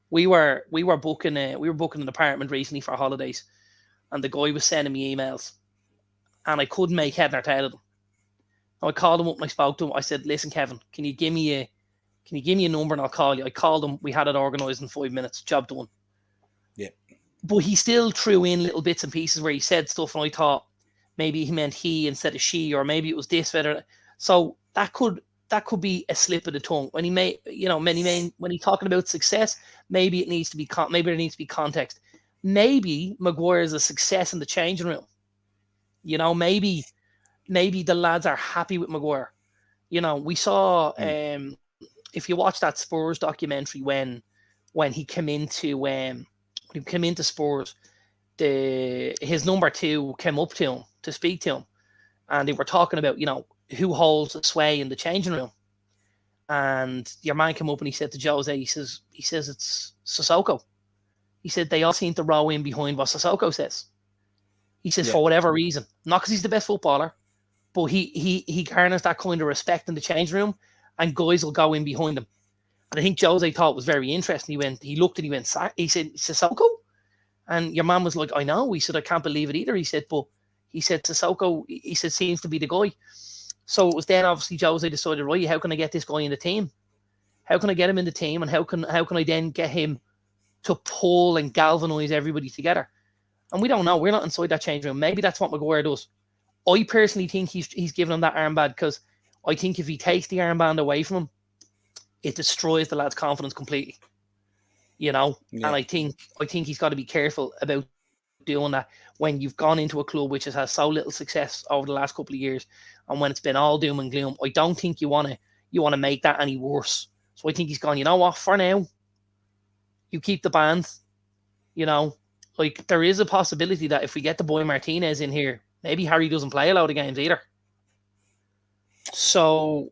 We were booking an apartment recently for holidays, and the guy was sending me emails, and I couldn't make head nor tail of them. I called him up and I spoke to him. I said, "Listen, Kevin, can you give me a number and I'll call you?" I called him. We had it organised in 5 minutes. Job done. Yeah. But he still threw in little bits and pieces where he said stuff, and I thought maybe he meant he instead of she, or maybe it was this better. So that could be a slip of the tongue when he may, when he's talking about success. Maybe it needs to be maybe there needs to be context. Maybe Maguire is a success in the changing room. Maybe the lads are happy with Maguire. We saw, Mm. if you watch that Spurs documentary when he came into Spurs, his number two came up to him to speak to him, and they were talking about, who holds the sway in the changing room. And your man came up and he said to Jose, he says it's Sissoko. He said they all seem to row in behind what Sissoko says. He says Yeah, for whatever reason, not because he's the best footballer, but he garners that kind of respect in the change room, and guys will go in behind him. And I think Jose thought it was very interesting. He looked and he said, Sissoko? And your man was like, I know. He said, I can't believe it either. He said, Sissoko, he said, seems to be the guy. So it was then obviously Jose decided, right, how can I get this guy in the team? How can I get him in the team? And how can I then get him to pull and galvanise everybody together? And we don't know. We're not inside that change room. Maybe that's what Maguire does. I personally think he's giving him that armband because I think if he takes the armband away from him, it destroys the lad's confidence completely. And yeah, I think he's got to be careful about doing that when you've gone into a club which has had so little success over the last couple of years, and when it's been all doom and gloom. I don't think you want to make that any worse. So I think he's gone, you know what, for now, you keep the band. Like there is a possibility that if we get the boy Martinez in here, maybe Harry doesn't play a lot of games either. So,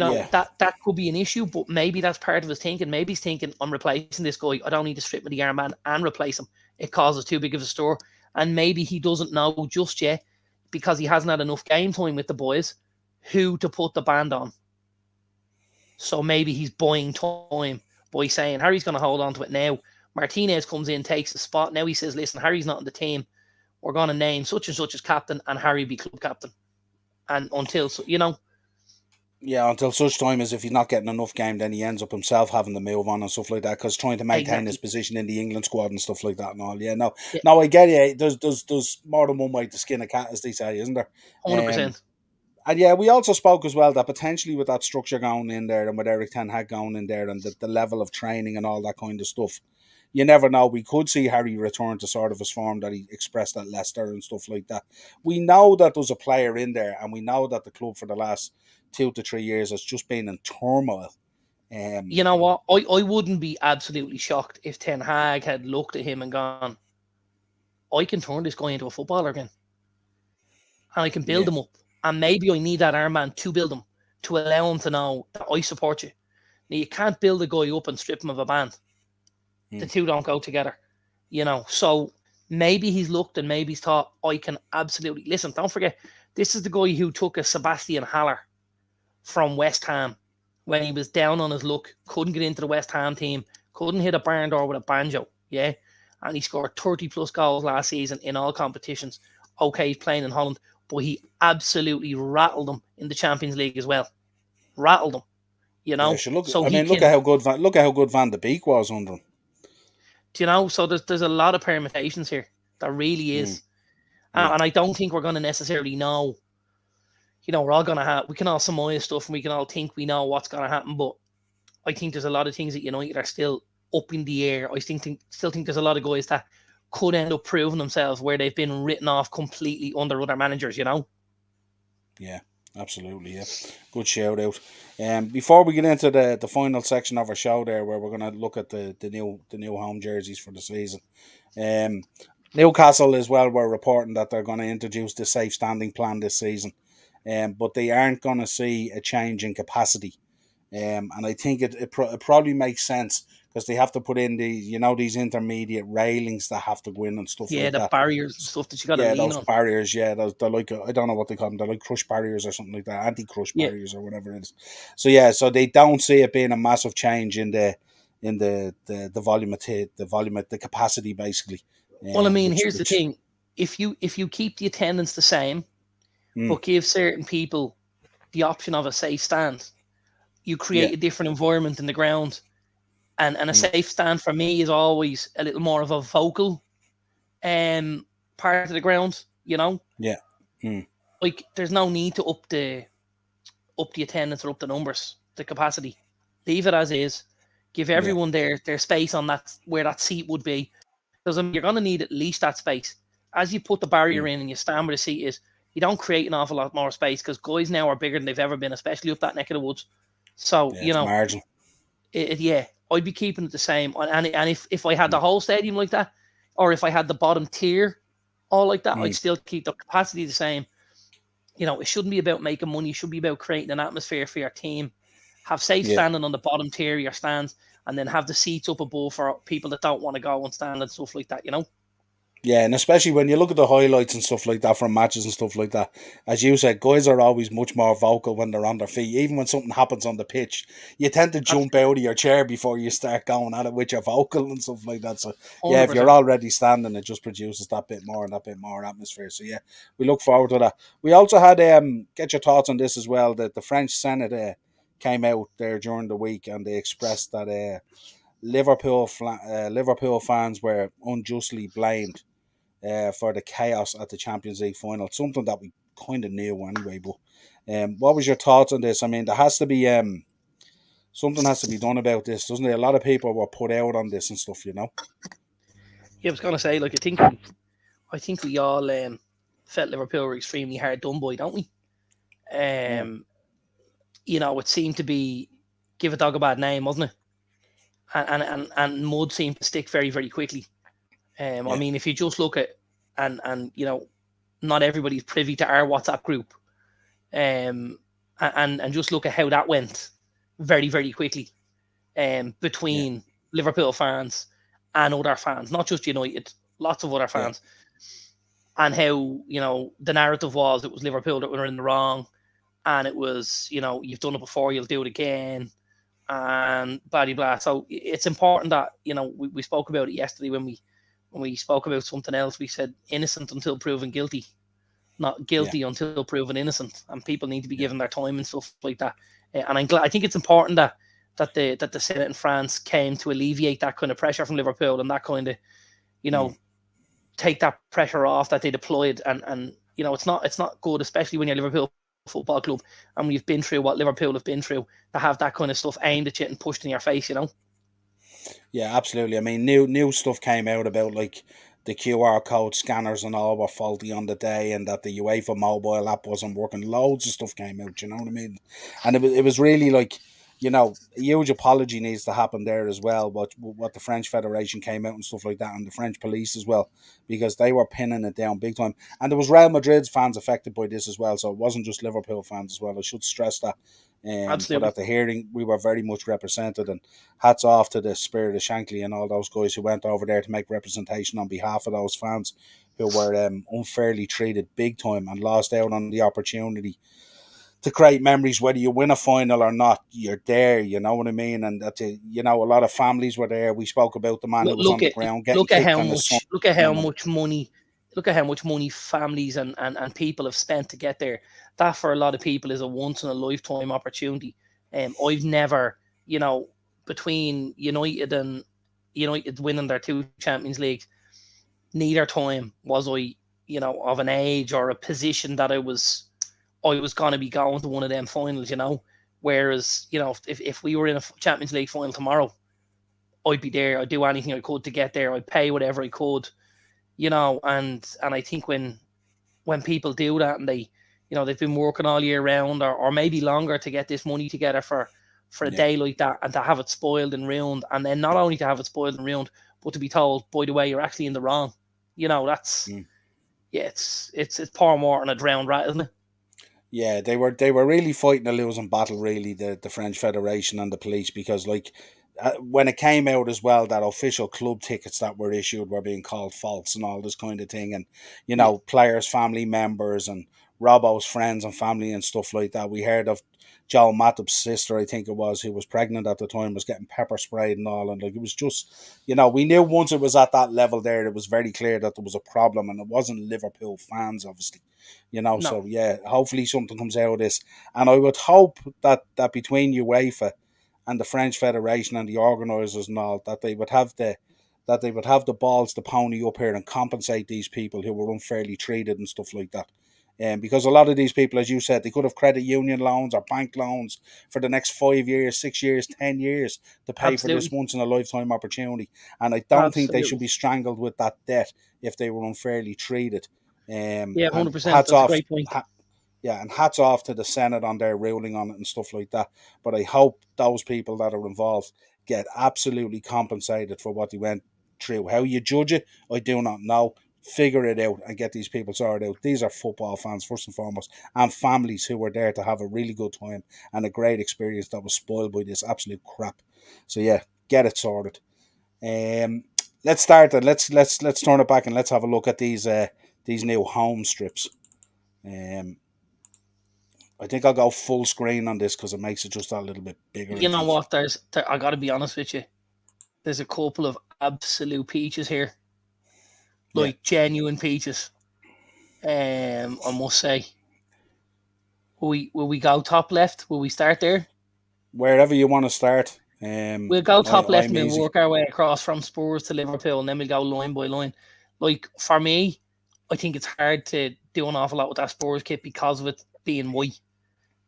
yeah, that could be an issue, but maybe that's part of his thinking. Maybe he's thinking, I'm replacing this guy. I don't need to strip me the armband and replace him. It causes too big of a stir. And maybe he doesn't know just yet, because he hasn't had enough game time with the boys, who to put the band on. So maybe he's buying time by saying, Harry's going to hold on to it now. Martinez comes in, takes the spot. Now he says, listen, Harry's not in the team. We're going to name such and such as captain, and Harry be club captain. And yeah. Until such time as if he's not getting enough game, then he ends up himself having to move on and stuff like that, because trying to maintain his exactly. position in the England squad and stuff like that and all. Yeah, no, Yeah, no, I get it. There's more than one way to skin a cat, as they say, isn't there? Um, 100%. And yeah, we also spoke as well that potentially with that structure going in there and with Eric Ten Hag going in there and the level of training and all that kind of stuff, you never know. We could see Harry return to sort of his form that he expressed at Leicester and stuff like that. We know that there's a player in there, and we know that the club for the last 2 to 3 years has just been in turmoil. Um, You know what? I wouldn't be absolutely shocked if Ten Hag had looked at him and gone, I can turn this guy into a footballer again, and I can build yeah, him up. And maybe I need that armband to build him, to allow him to know that I support you. Now, you can't build a guy up and strip him of a band. The mm, two don't go together. So maybe he's looked and maybe he's thought, I can absolutely listen. Don't forget, this is the guy who took a Sebastian Haller from West Ham when he was down on his luck, couldn't get into the West Ham team, couldn't hit a barn door with a banjo. Yeah. And he scored 30 plus goals last season in all competitions. Okay, he's playing in Holland, but he absolutely rattled them in the Champions League as well. Rattled them, yeah. Should look. So I he mean, can, look at how good Van de Beek was under him. so there's a lot of permutations here. There really Mm, is. yeah, And I don't think we're going to necessarily know, we're all going to have, we can all surmise stuff and we can all think we know what's going to happen. But I think there's a lot of things at United are still up in the air. Still think there's a lot of guys that could end up proving themselves where they've been written off completely under other managers. yeah. Absolutely, yeah. Good shout out. Before we get into the final section of our show there, where we're going to look at the new home jerseys for the season. Um, Newcastle as well were reporting that they're going to introduce the safe standing plan this season, but they aren't going to see a change in capacity. And I think it probably makes sense because they have to put in these intermediate railings that have to go in and stuff Yeah, like the that. barriers and stuff that you got to Yeah, lean those on. barriers. Yeah, they're like, I don't know what they call them. They're like crush barriers or something like that, anti-crush Yeah. barriers or whatever it is. So yeah, so they don't see it being a massive change in the volume of the capacity basically. Well, I mean, here's the Which thing: if you keep the attendance the same, mm, but give certain people the option of a safe stand, you yeah, create a different environment in the ground. And a mm, safe stand for me is always a little more of a vocal part of the ground. yeah, mm, Like there's no need to up the attendance or up the numbers, the capacity. Leave it as is. Give yeah, everyone their space on that where that seat would be. Because you're going to need at least that space. As you put the barrier mm, in and you stand where the seat is, you don't create an awful lot more space because guys now are bigger than they've ever been, especially up that neck of the woods. So, yeah. It's marginal. yeah, I'd be keeping it the same. And if I had the whole stadium like that, or if I had the bottom tier, all like that, I'd Mm, still keep the capacity the same. It shouldn't be about making money. It should be about creating an atmosphere for your team. Have safe yeah. standing on the bottom tier of your stands, and then have the seats up above for people that don't want to go and stand and stuff like that. Yeah, and especially when you look at the highlights and stuff like that from matches and stuff like that, as you said, guys are always much more vocal when they're on their feet. Even when something happens on the pitch, you tend to jump Absolutely, out of your chair before you start going at it with your vocal and stuff like that. So yeah, hundred if you're percent. already standing, it just produces that bit more and that bit more atmosphere. So yeah, we look forward to that. We also had get your thoughts on this as well. That the French Senate came out there during the week and they expressed that Liverpool fans were unjustly blamed for the chaos at the Champions League final. Something that we kind of knew anyway. But what was your thoughts on this? I mean, there has to be something has to be done about this, doesn't it? A lot of people were put out on this and stuff. Yeah, I was gonna say, like, I think we all felt Liverpool were extremely hard done by, don't we? Mm, Um, it seemed to be give a dog a bad name, wasn't it? And mud seemed to stick very, very quickly. I yeah, mean, if you just look at and not everybody's privy to our WhatsApp group, and just look at how that went very, very quickly, yeah, between Liverpool fans and other fans, not just United, lots of other yeah, fans, and how the narrative was it was Liverpool that were in the wrong, and it was you've done it before, you'll do it again, and blah blah blah. So it's important that we spoke about it yesterday when we spoke about something else. We said innocent until proven guilty, not yeah, guilty until proven innocent, and people need to be yeah. given their time and stuff like that. And I'm glad. I think it's important that the Senate in France came to alleviate that kind of pressure from Liverpool, and that kind of you Mm. know take that pressure off that they deployed. And it's not good, especially when you're Liverpool Football Club and we've been through what Liverpool have been through, to have that kind of stuff aimed at you and pushed in your face. Yeah, absolutely. I mean, new stuff came out about like the QR code scanners and all were faulty on the day, and that the UEFA mobile app wasn't working. Loads of stuff came out. You know what I mean? And it was really like, a huge apology needs to happen there as well. But what the French Federation came out and stuff like that, and the French police as well, because they were pinning it down big time. And there was Real Madrid's fans affected by this as well, so it wasn't just Liverpool fans as well. I should stress that. But Absolutely. at the hearing, we were very much represented, and hats off to the Spirit of Shankly and all those guys who went over there to make representation on behalf of those fans who were unfairly treated big time and lost out on the opportunity to create memories. Whether you win a final or not, you're there. You know what I mean? And that a lot of families were there. We spoke about the man who Look, was on look the at ground getting look at kicked how on his son. much look at how You know, much money look at how much money families and people have spent to get there. That for a lot of people is a once in a lifetime opportunity. I've never, between United winning their two Champions Leagues, neither time was I, of an age or a position that I was going to be going to one of them finals. Whereas, if we were in a Champions League final tomorrow, I'd be there. I'd do anything I could to get there. I'd pay whatever I could, and I think when people do that and they've been working all year round, or maybe longer, to get this money together for a yeah, day like that, and to have it spoiled and ruined, and then not only to have it spoiled and ruined, but to be told, by the way, you're actually in the wrong. That's mm. yeah, it's pouring water on a drowned rat, isn't it? Yeah, they were really fighting a losing battle, really, the French Federation and the police, because like when it came out as well that official club tickets that were issued were being called false and all this kind of thing, and Yeah, players, family members, and Robbo's friends and family and stuff like that. We heard of Joel Matip's sister, I think it was, who was pregnant at the time, was getting pepper sprayed and all, and like it was just, we knew once it was at that level there, it was very clear that there was a problem, and it wasn't Liverpool fans, obviously. no, So yeah, hopefully something comes out of this, and I would hope that between UEFA and the French Federation and the organisers and all, that they would have the balls to pony up here and compensate these people who were unfairly treated and stuff like that. Because a lot of these people, as you said, they could have credit union loans or bank loans for the next 5 years, 6 years, 10 years to pay for this absolutely, once in a lifetime opportunity. And I don't think they should absolutely. be strangled with that debt if they were unfairly treated. Yeah, And 100%. hats That's a off, great point. yeah, and hats off to the Senate on their ruling on it and stuff like that. But I hope those people that are involved get absolutely compensated for what they went through. How you judge it, I do not know. Figure it out and get these people sorted out. These are football fans first and foremost, and families who were there to have a really good time and a great experience that was spoiled by this absolute crap. So yeah, get it sorted. Um, let's start it. Let's turn it back and let's have a look at these new home strips. Um, I think I'll go full screen on this because it makes it just a little bit bigger. I You know think. what? I got to be honest with you. There's a couple of absolute peaches here, Yeah. like genuine peaches. I must say. Will we go top left? Will we start there? Wherever you want to start. We'll go top left I'm and we'll easy. work our way across from Spurs to Liverpool, and then we'll go line by line. Like for me, I think it's hard to do an awful lot with that Spurs kit because of it being white.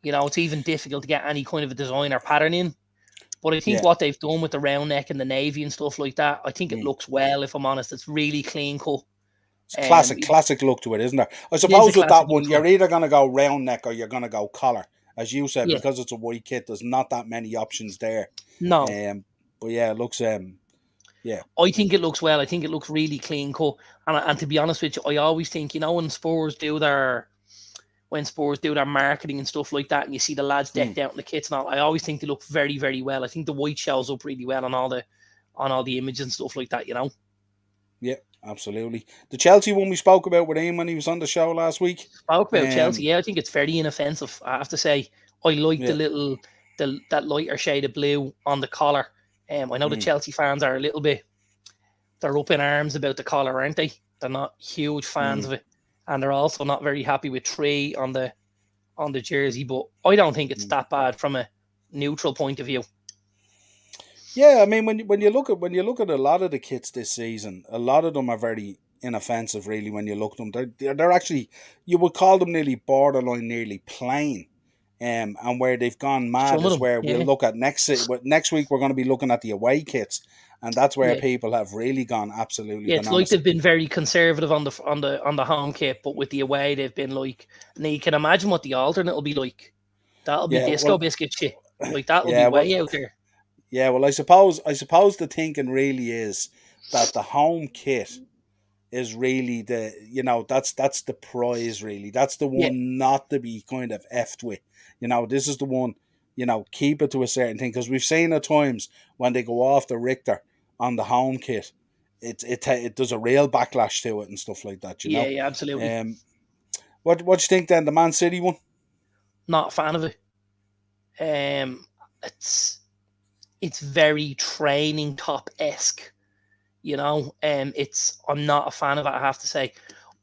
You know, it's even difficult to get any kind of a design or pattern in. But I think Yeah. what they've done with the round neck and the navy and stuff like that, I think it Mm. looks well. If I'm honest, it's really clean cut. It's classic look to it, isn't there? I It is a suppose with classic that look one, to you're it. either going to go round neck or you're going to go collar. As you said, Yeah, because it's a white kit, there's not that many options there. no, But yeah, it looks yeah. I think it looks well. I think it looks really clean cut. And to be honest with you, I always think, when Spurs do their marketing and stuff like that, and you see the lads Mm. decked out in the kits and all, I always think they look very, very well. I think the white shows up really well on all the images and stuff like that, you know. Yeah, absolutely. The Chelsea one we spoke about with him when he was on the show last week. Spoke about Chelsea, Um, yeah, I think it's very inoffensive. I have to say, I like yeah. that lighter shade of blue on the collar. I know the Mm. Chelsea fans are a little bit, they're up in arms about the collar, aren't they? They're not huge fans Mm. of it, and they're also not very happy with 3 on the jersey. But I don't think it's Mm. that bad from a neutral point of view. Yeah, I mean when you look at a lot of the kits this season, a lot of them are very inoffensive. Really, when you look at them, they're actually, you would call them nearly borderline, nearly plain. And where they've gone mad Some of is them, where we'll yeah, look at next week. We're going to be looking at the away kits, and that's where yeah. people have really gone absolutely Yeah, it's like bananas. they've been very conservative on the home kit, but with the away they've been like. Now you can imagine what the alternate will be like. That'll be Yeah, disco well, biscuit shit. Like that'll be yeah, well, way out there. yeah, well. I suppose the thinking really is that the home kit is really that's the prize, really. That's the Yeah, one not to be kind of effed with. This is the one, keep it to a certain thing, because we've seen at times when they go off the Richter on the home kit, it does a real backlash to it and stuff like that. yeah, yeah, absolutely. Um, what do you think then, the Man City one? Not a fan of it. Um, it's it's very training top esque. You know, I'm not a fan of it. I have to say,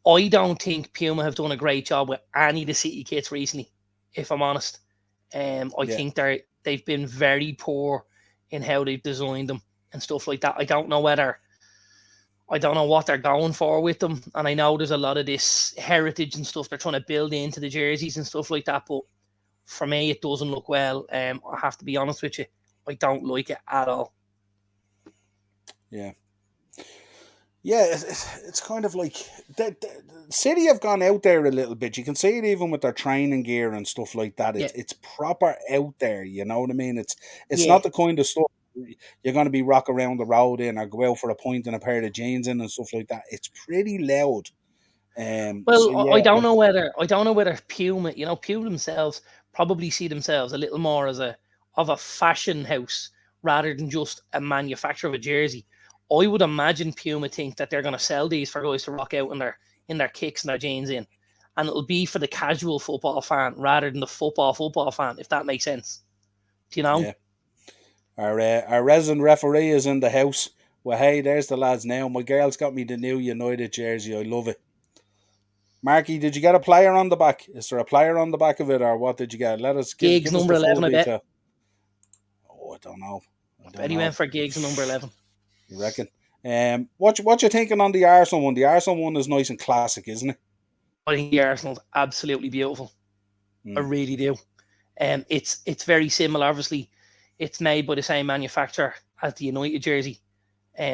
I don't think Puma have done a great job with any of the City kits recently. If I'm honest, I Yeah, think they've been very poor in how they've designed them and stuff like that. I don't know what they're going for with them, and I know there's a lot of this heritage and stuff they're trying to build into the jerseys and stuff like that. But for me, it doesn't look well. I have to be honest with you, I don't like it at all. yeah. Yeah, it's kind of like the City have gone out there a little bit. You can see it even with their training gear and stuff like that. Yeah, It's proper out there. You know what I mean? It's yeah. not the kind of stuff you're going to be rock around the road in or go out for a pint in a pair of jeans in and stuff like that. It's pretty loud. So Well, yeah, I don't know whether Puma, Puma themselves probably see themselves a little more as a fashion house rather than just a manufacturer of a jersey. I would imagine Puma think that they're going to sell these for guys to rock out in their kicks and their jeans in, and it'll be for the casual football fan rather than the football fan, if that makes sense. Do you know? yeah. Our resident referee is in the house. Well, hey, there's the lads now. My girl's got me the new United jersey. I love it. Marky, did you get a player on the back? Is there a player on the back of it, or what did you get? Let us Giggs give us number the full 11, I bet. detail. Oh, I don't know. I don't Bet he went know. for Giggs number 11. You reckon? What you thinking on the Arsenal one? The Arsenal one is nice and classic, isn't it? I think the Arsenal's absolutely beautiful. I Mm, really do. It's very similar. Obviously, it's made by the same manufacturer as the United jersey.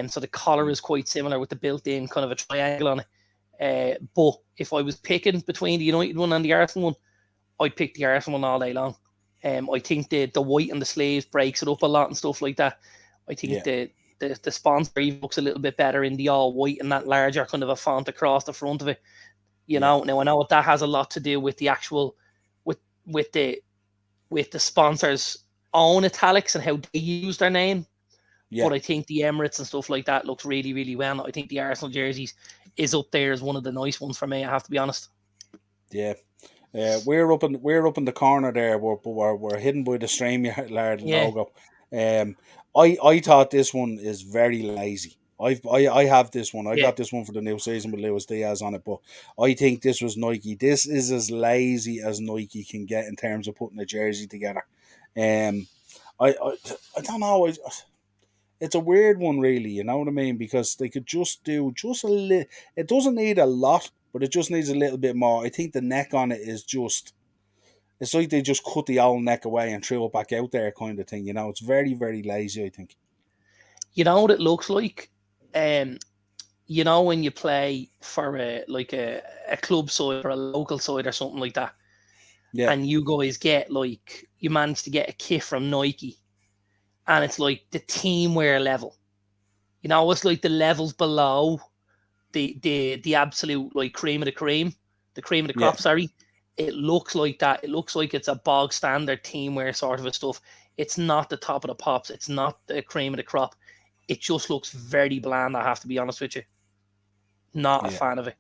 So the collar mm, is quite similar with the built-in kind of a triangle on it. But if I was picking between the United one and the Arsenal one, I'd pick the Arsenal one all day long. I think the white and the sleeves breaks it up a lot and stuff like that. I think yeah. the sponsor even looks a little bit better in the all white and that larger kind of a font across the front of it. Yeah. Now I know that has a lot to do with the actual with with the with the sponsors' own italics and how they use their name. Yeah. But I think the Emirates and stuff like that looks really, really well. I think the Arsenal jerseys is up there as one of the nice ones for me. I have to be honest. Yeah. We're up in the corner there. We're hidden by the StreamYard Yeah, logo. I thought this one is very lazy. I have this one. I yeah. got this one for the new season with Luis Diaz on it, but I think this was Nike. This is as lazy as Nike can get in terms of putting a jersey together. Um, I don't know. It's a weird one, really. You know what I mean? Because they could just do just a little. It doesn't need a lot, but it just needs a little bit more. I think the neck on it is just. It's like they just cut the old neck away and threw it back out there, kind of thing. You know, it's very, very lazy, I think. You know what it looks like? Um, when you play for a club side or a local side or something like that, Yeah, and you guys get you manage to get a kit from Nike, and it's like the team wear level. It's like the levels below the absolute like cream of the cream, the cream of the yeah, crop. Sorry, it looks like that. It looks like it's a bog standard teamwear sort of a stuff. It's not the top of the pops. It's not the cream of the crop. It just looks very bland. I have to be honest with you. Not a yeah. fan of it.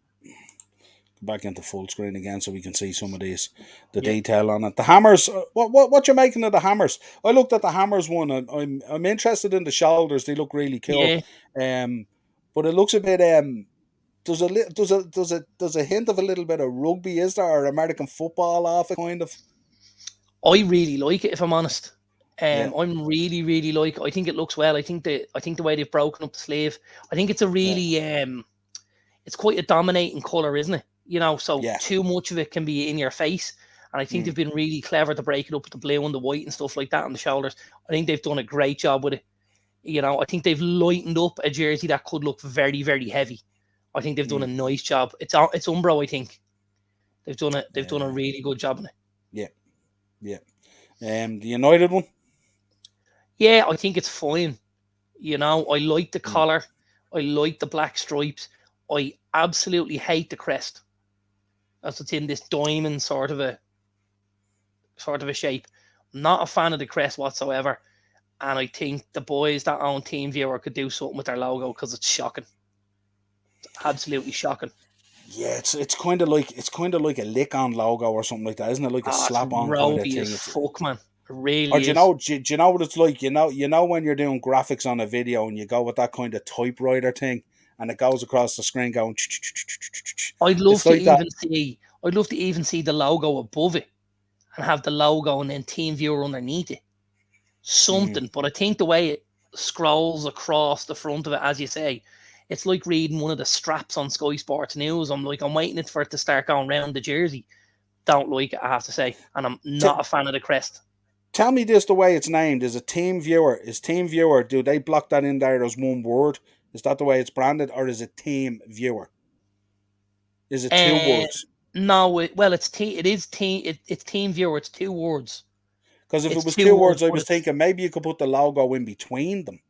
Back into full screen again so we can see some of these, the Yeah, detail on it. The hammers. What you making of the hammers? I looked at the hammers one, and I'm interested in the shoulders. They look really cool. yeah. Um, but it looks a bit does a hint of a little bit of rugby, is there, or American football off it, kind of? I really like it, if I'm honest. Yeah, I'm really, really like it. I think it looks well. I think the way they've broken up the sleeve. I think it's a yeah, really it's quite a dominating color, isn't it? So yeah, too much of it can be in your face. And I think mm, they've been really clever to break it up with the blue and the white and stuff like that on the shoulders. I think they've done a great job with it. I think they've lightened up a jersey that could look very, very heavy. I think they've done a mm. nice job. It's Umbro, I think. They've done a Uh, really good job in it. yeah, yeah. The United one. Yeah, I think it's fine. I like the Mm. collar. I like the black stripes. I absolutely hate the crest. As it's in this diamond sort of a shape. Not a fan of the crest whatsoever. And I think the boys that own Team Viewer could do something with their logo because it's shocking. It's absolutely shocking. Yeah, it's kind of like a lick on logo or something like that, isn't it? Like a Ah, it's slap on kind of ropey as thing. It's fuck, man. It or really do you is. know do you know what it's like? You know when you're doing graphics on a video and you go with that kind of typewriter thing and it goes across the screen going. I'd It's love to like that. even see. I'd love to even see the logo above it and have the logo and then Team Viewer underneath it. Mm. Something, but I think the way it scrolls across the front of it, as you say, it's like reading one of the straps on Sky Sports News. I'm waiting for it to start going round the jersey. Don't like it, I have to say, and I'm T- not a fan of the crest. Tell me this: the way it's named is a Team Viewer. Is Team Viewer? Do they block that in there as one word? Is that the way it's branded, or is it Team Viewer? Is it two Uh, words? no, it is team. It's Team Viewer. It's two words. Because if it It's was two two words, words, I but was it's. thinking maybe you could put the logo in between them.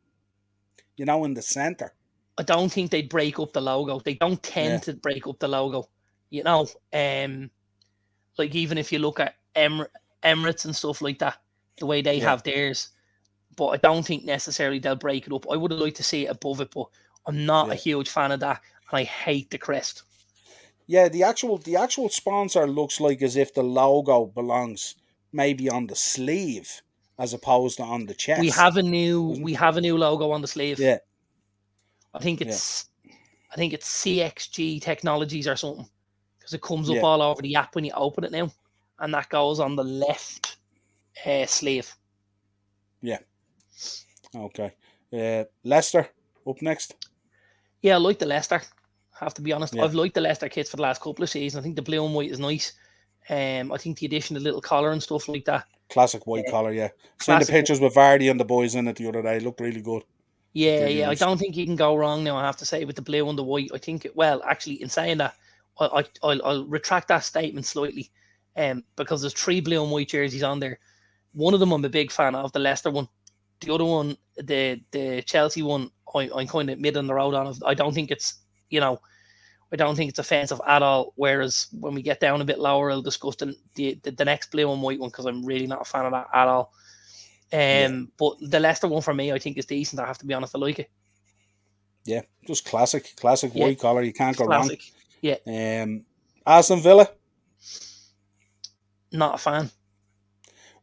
In the center. I don't think they'd break up the logo. They don't Yeah, tend to break up the logo. You know, um, like even if you look at Emirates and stuff like that, the way they yeah, have theirs, but I don't think necessarily they'll break it up. I would have liked to see it above it, but I'm not a yeah. huge fan of that, and I hate the crest. Yeah, the actual sponsor looks like as if the logo belongs maybe on the sleeve as opposed to on the We chest, have a new doesn't we it? have a new logo on the sleeve. Yeah, I think yeah, it's I think it's CXG Technologies or something because it comes up yeah, all over the app when you open it now, and that goes on the left sleeve. yeah. Okay. Leicester up next. Yeah, I like the Leicester. Have to be honest, Yeah, I've liked the Leicester kits for the last couple of seasons. I think the blue and white is nice. I think the addition of little collar and stuff like that. classic white Uh, collar. Yeah, seen the classic. pictures with Vardy and the boys in it the other day. Looked really good. Looked Yeah, really yeah. I nice. don't think you can go wrong now. I have to say with the blue and the white. I think well, actually, in saying that, I'll retract that statement slightly, because there's three blue and white jerseys on there. One of them I'm a big fan of, the Leicester one. The other one, the Chelsea one, I'm kind of mid on the road on it. I don't think it's, I don't think it's offensive at all. Whereas when we get down a bit lower, I'll discuss the next blue and white one, because I'm really not a fan of that at all. But the Leicester one for me, I think, is decent. I have to be honest, I like it. Yeah, just classic white collar. You can't go wrong. Classic. Yeah, Aston Villa. not a fan.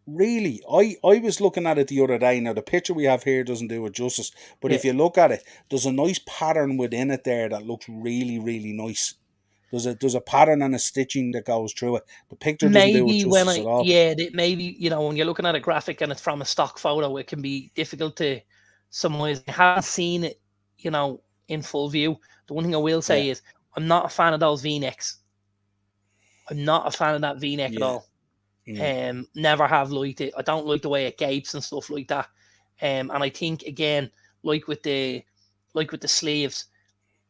Really, I was looking at it the other day. Now the picture we have here doesn't do it justice, but if you look at it, there's a nice pattern within it there that looks really, really nice. There's a pattern and a stitching that goes through it. The picture doesn't do it Maybe when justice at all. maybe when you're looking at a graphic and it's from a stock photo, it can be difficult to surmise. I haven't seen it, in full view. The one thing I will say is I'm not a fan of those V-necks. I'm not a fan of that V-neck at all. Never have liked it. I don't like the way it gapes and stuff like that. And I think, again, like with the sleeves,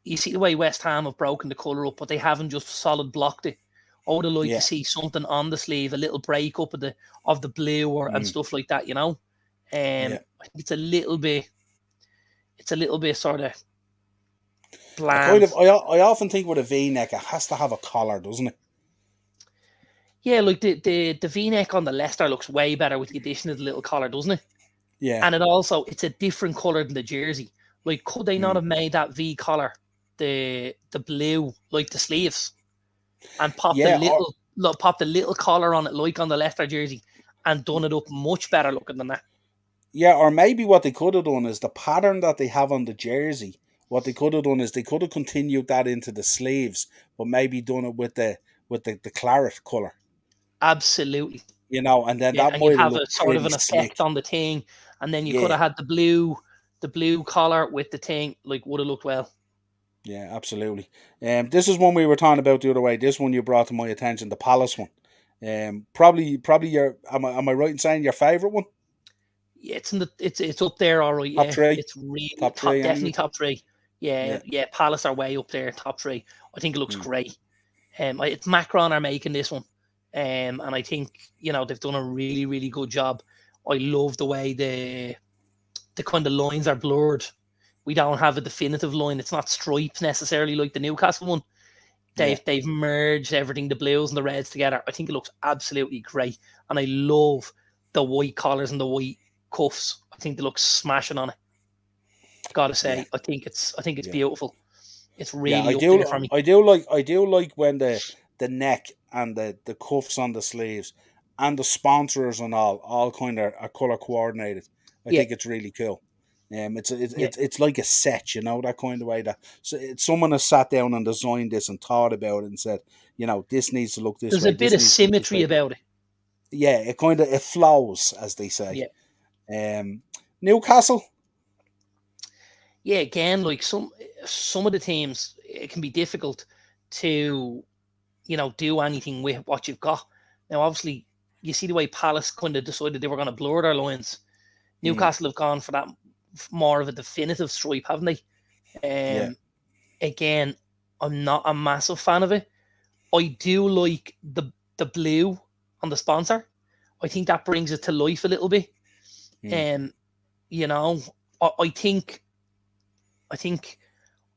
you see the way West Ham have broken the colour up, but they haven't just solid blocked it. I would have liked to see something on the sleeve, a little break up of the blue and stuff like that. I think it's a little bit sort of bland. I often think with a V-neck, it has to have a collar, doesn't it? Yeah, like the V-neck on the Leicester looks way better with the addition of the little collar, doesn't it? Yeah. And it's a different colour than the jersey. Like, could they not have made that V collar the blue, like the sleeves, and pop the little collar on it, like on the Leicester jersey, and done it up much better looking than that? Yeah, or maybe what they could have done is the pattern that they have on the jersey. What they could have done is they could have continued that into the sleeves, but maybe done it with the claret colour. Absolutely. And then that might have a sort of an effect on the thing, and then you could have had the blue collar with the thing, like, would have looked well. Yeah, absolutely. This is one we were talking about the other way. This one you brought to my attention, the Palace one. Probably your am I right in saying your favourite one? Yeah, it's up there, all right. Top three. It's really top three, definitely top three. Yeah, Palace are way up there, top three. I think it looks great. It's Macron are making this one. And I think, they've done a really, really good job. I love the way the kind of lines are blurred. We don't have a definitive line. It's not stripes necessarily like the Newcastle one. They've merged everything, the blues and the reds together. I think it looks absolutely great. And I love the white collars and the white cuffs. I think they look smashing on it. Gotta say, I think it's beautiful. It's really up there for me. I do like when the neck and the cuffs on the sleeves and the sponsors and all kind of are colour coordinated. I think it's really cool. It's like a set, that kind of way that someone has sat down and designed this and thought about it and said, this needs to look this way. There's a bit of symmetry about it. Yeah, it flows, as they say. Yeah. Newcastle. Yeah, again, like some of the teams, it can be difficult to, do anything with what you've got. Now, obviously, you see the way Palace kind of decided they were going to blur their lines. Newcastle have gone for that more of a definitive stripe, haven't they? Again, I'm not a massive fan of it. I do like the blue on the sponsor. I think that brings it to life a little bit. I think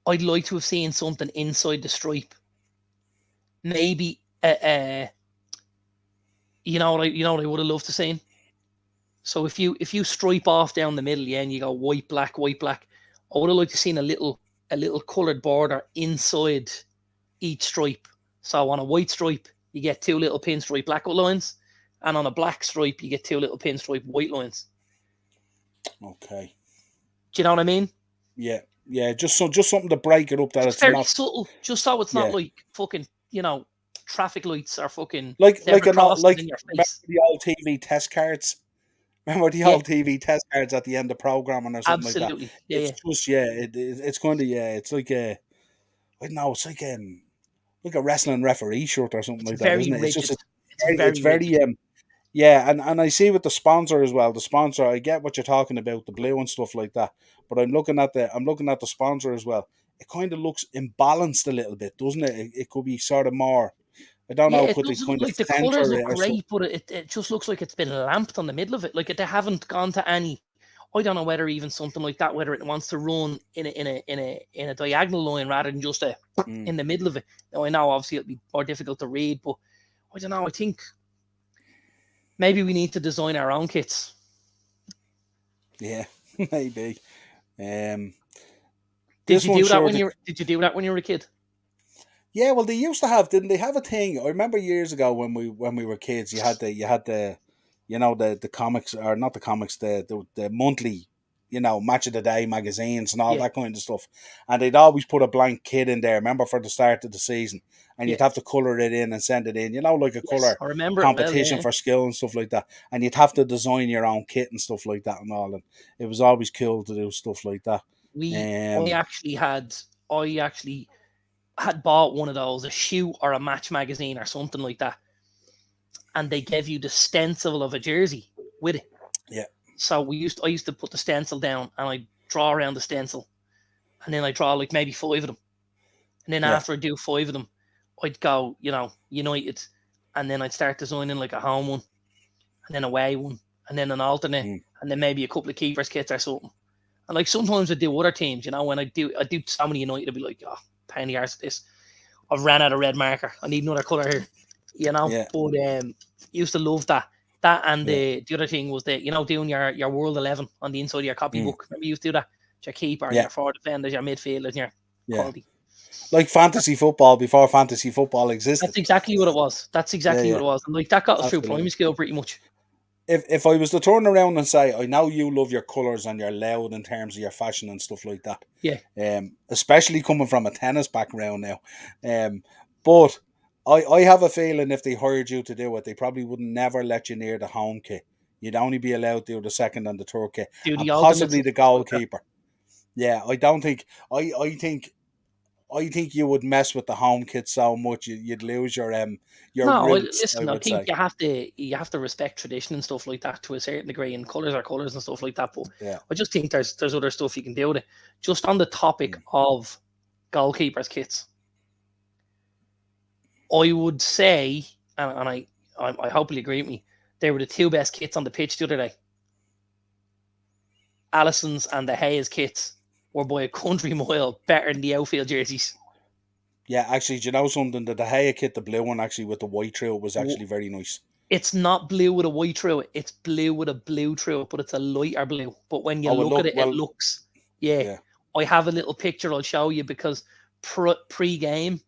I'd like to have seen something inside the stripe. Maybe what I would have loved to see. So if you stripe off down the middle, and you go white black, I would have liked to seen a little coloured border inside each stripe. So on a white stripe, you get two little pinstripe black lines, and on a black stripe, you get two little pinstripe white lines. Okay. Do you know what I mean? Yeah. Yeah, just something to break it up that it's very not subtle, just so it's not like fucking, traffic lights are fucking like in your face. The old TV test cards. Remember the old TV test cards at the end of programming or something Absolutely. like that? It's just it's kind of it's like I don't know, it's like a wrestling referee shirt or something like that, isn't it? Rigid. It's very and I see with the sponsor as well. The sponsor, I get what you're talking about, the blue and stuff like that. But I'm looking at the sponsor as well. It kind of looks imbalanced a little bit, doesn't it? It could be sort of more. I don't know. Could they kind of the colours look great, but it just looks like it's been lamped on the middle of it. Like they haven't gone to any. I don't know whether even something like that, whether it wants to run in a diagonal line rather than just in the middle of it. Now I know obviously it'll be more difficult to read, but I don't know. I think maybe we need to design our own kits. Yeah, maybe. Did This you one do that sure when you were a kid? Yeah, well, they used to have, didn't they have a thing? I remember years ago when we were kids, you had the the comics, or not the comics, the monthly, match of the day magazines and all Yeah, that kind of stuff, and they'd always put a blank kid in there. Remember, for the start of the season, and yeah. you'd have to color it in and send it in. Like a Yes, color I remember it well. competition Yeah, for skill and stuff like that, and you'd have to design your own kit and stuff like that and all. And it was always cool to do stuff like that. we. I Um, actually had. I actually had bought one of those, a shoe or a match magazine or something like that, and they gave you the stencil of a jersey with it. yeah, So I used to put the stencil down and I draw around the stencil, and then I draw like maybe 5 of them, and then yeah, after I do 5 of them, I'd go, United, and then I'd start designing like a home one, and then away one, and then an alternate, mm, and then maybe a couple of keepers kits or something. And like sometimes I do other teams, when I do so many United, I'd be like, oh, pain in the arse of this. I've ran out of red marker. I need another colour here. yeah, But used to love that. That and yeah, the other thing was that, doing your World 11 on the inside of your mm, copybook. Remember you used to do that? Your keeper, yeah, your forward defenders, your midfielders, and your yeah. quality. Like fantasy football before fantasy football existed. That's exactly what it was. That's Yeah, exactly what yeah, it was. And like that got us through absolutely. primary school pretty much. If I was to turn around and say, I know you love your colours and you're loud in terms of your fashion and stuff like that, Yeah. especially coming from a tennis background now, but I have a feeling if they hired you to do it, they probably would never let you near the home kit. You'd only be allowed to do the second and the third kit, Do the and ultimates possibly and the stuff like that. goalkeeper. Yeah, I don't think I think you would mess with the home kit so much you'd lose your No, roots, I listen, I would think say. you have to respect tradition and stuff like that to a certain degree, and colours are colours and stuff like that. But Yeah. I just think there's other stuff you can do with it. Just on the topic Mm. of goalkeepers kits, I would say, and I hope you'll agree with me, they were the 2 best kits on the pitch the other day. Allison's and the Hayes kits were by a country mile better than the outfield jerseys. Yeah, actually, do you know something? The De Gea kit, the blue one, actually with the white through it, was actually very nice. It's not blue with a white through it. It's blue with a blue through it, but it's a lighter blue. But when you Oh, look at it, it well, looks, yeah. yeah. I have a little picture I'll show you because pre-game,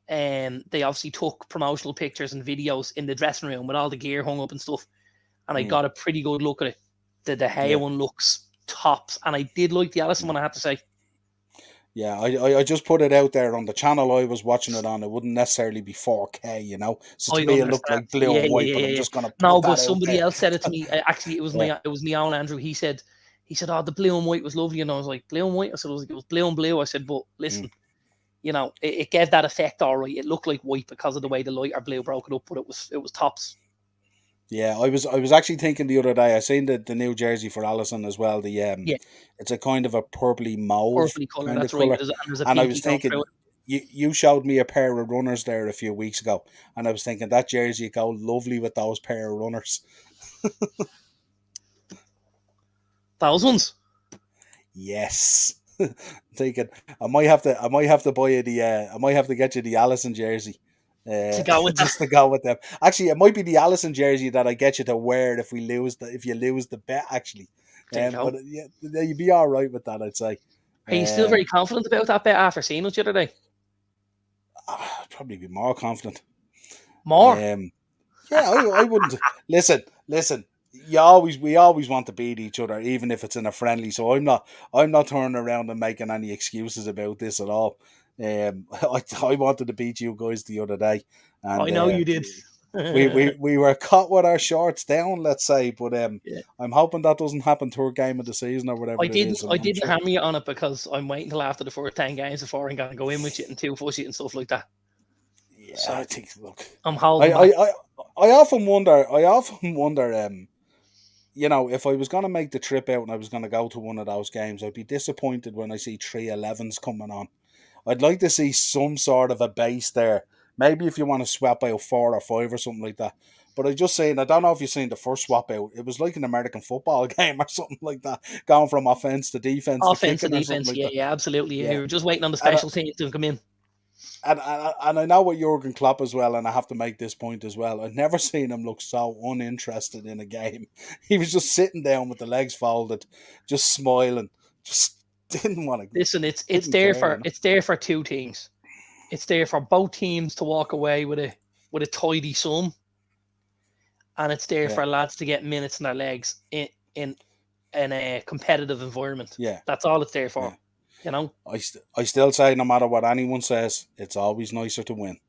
they obviously took promotional pictures and videos in the dressing room with all the gear hung up and stuff, and I Mm, got a pretty good look at it. The De Gea yeah. one looks tops, and I did like the Allison one, I have to say. Yeah, I just put it out there on the channel I was watching it on. It wouldn't necessarily be 4K. So to I me, it looked understand. like blue Yeah, and white, yeah, but yeah, I'm yeah. just going to No, put but that out somebody there. else said it to me. Actually, Yeah. it was my own Andrew. He said, "Oh, the blue and white was lovely," and I was like, "Blue and white." I said, "It was blue and blue." I said, "But Mm. listen, it gave that effect all right. It looked like white because of the way the lighter blue broke it up, but it was tops." Yeah, I was actually thinking the other day, I seen the new jersey for Allison as well. Yeah, It's a kind of a purpley mauve purpley color. kind of That's right. colour. There's a And I pinky was going through thinking, it. you showed me a pair of runners there a few weeks ago, and I was thinking that jersey would go lovely with those pair of runners. Those ones Yes. Thinking I might have to buy you I might have to get you the Allison jersey. to go with that. Just to go with them. Actually, it might be the Allison jersey that I get you to wear if if you lose the bet. Actually, There you go. but yeah, you'd be all right with that, I'd say. Are you still very Um, confident about that bet after seeing us the other day? I'd probably be more confident. More. Um, yeah, I wouldn't listen. We always want to beat each other, even if it's in a friendly. So I'm not turning around and making any excuses about this at all. I wanted to beat you guys the other day, I and know you did. we were caught with our shorts down, let's say. But Yeah. I'm hoping that doesn't happen third game of the season or whatever I it didn't is. I I'm didn't sure. hammer you on it because I'm waiting till after the first 10 games before I'm gonna go in with you and two fuss you and stuff like that. Yeah, I So think. Look, I'm I holding I back. I, I often wonder. If I was going to make the trip out and I was going to go to one of those games, I'd be disappointed when I see 3 11s coming on. I'd like to see some sort of a base there. Maybe if you want to swap out 4 or 5 or something like that. But I just saying, I don't know if you've seen the first swap out. It was like an American football game or something like that, going from offense to defense to Offense to kicking or something defense, like yeah, that. yeah, absolutely. Yeah. Yeah, We were just waiting on the and special team to come in. and I know what Jurgen Klopp as well, and I have to make this point as well. I've never seen him look so uninterested in a game. He was just sitting down with the legs folded, just smiling, just didn't want to, Listen, it's didn't there care, for two things. It's there for both teams to walk away with a tidy sum, and it's there Yeah, for lads to get minutes in their legs in a competitive environment. yeah, That's all it's there for. yeah. You know, I still say, no matter what anyone says, it's always nicer to win.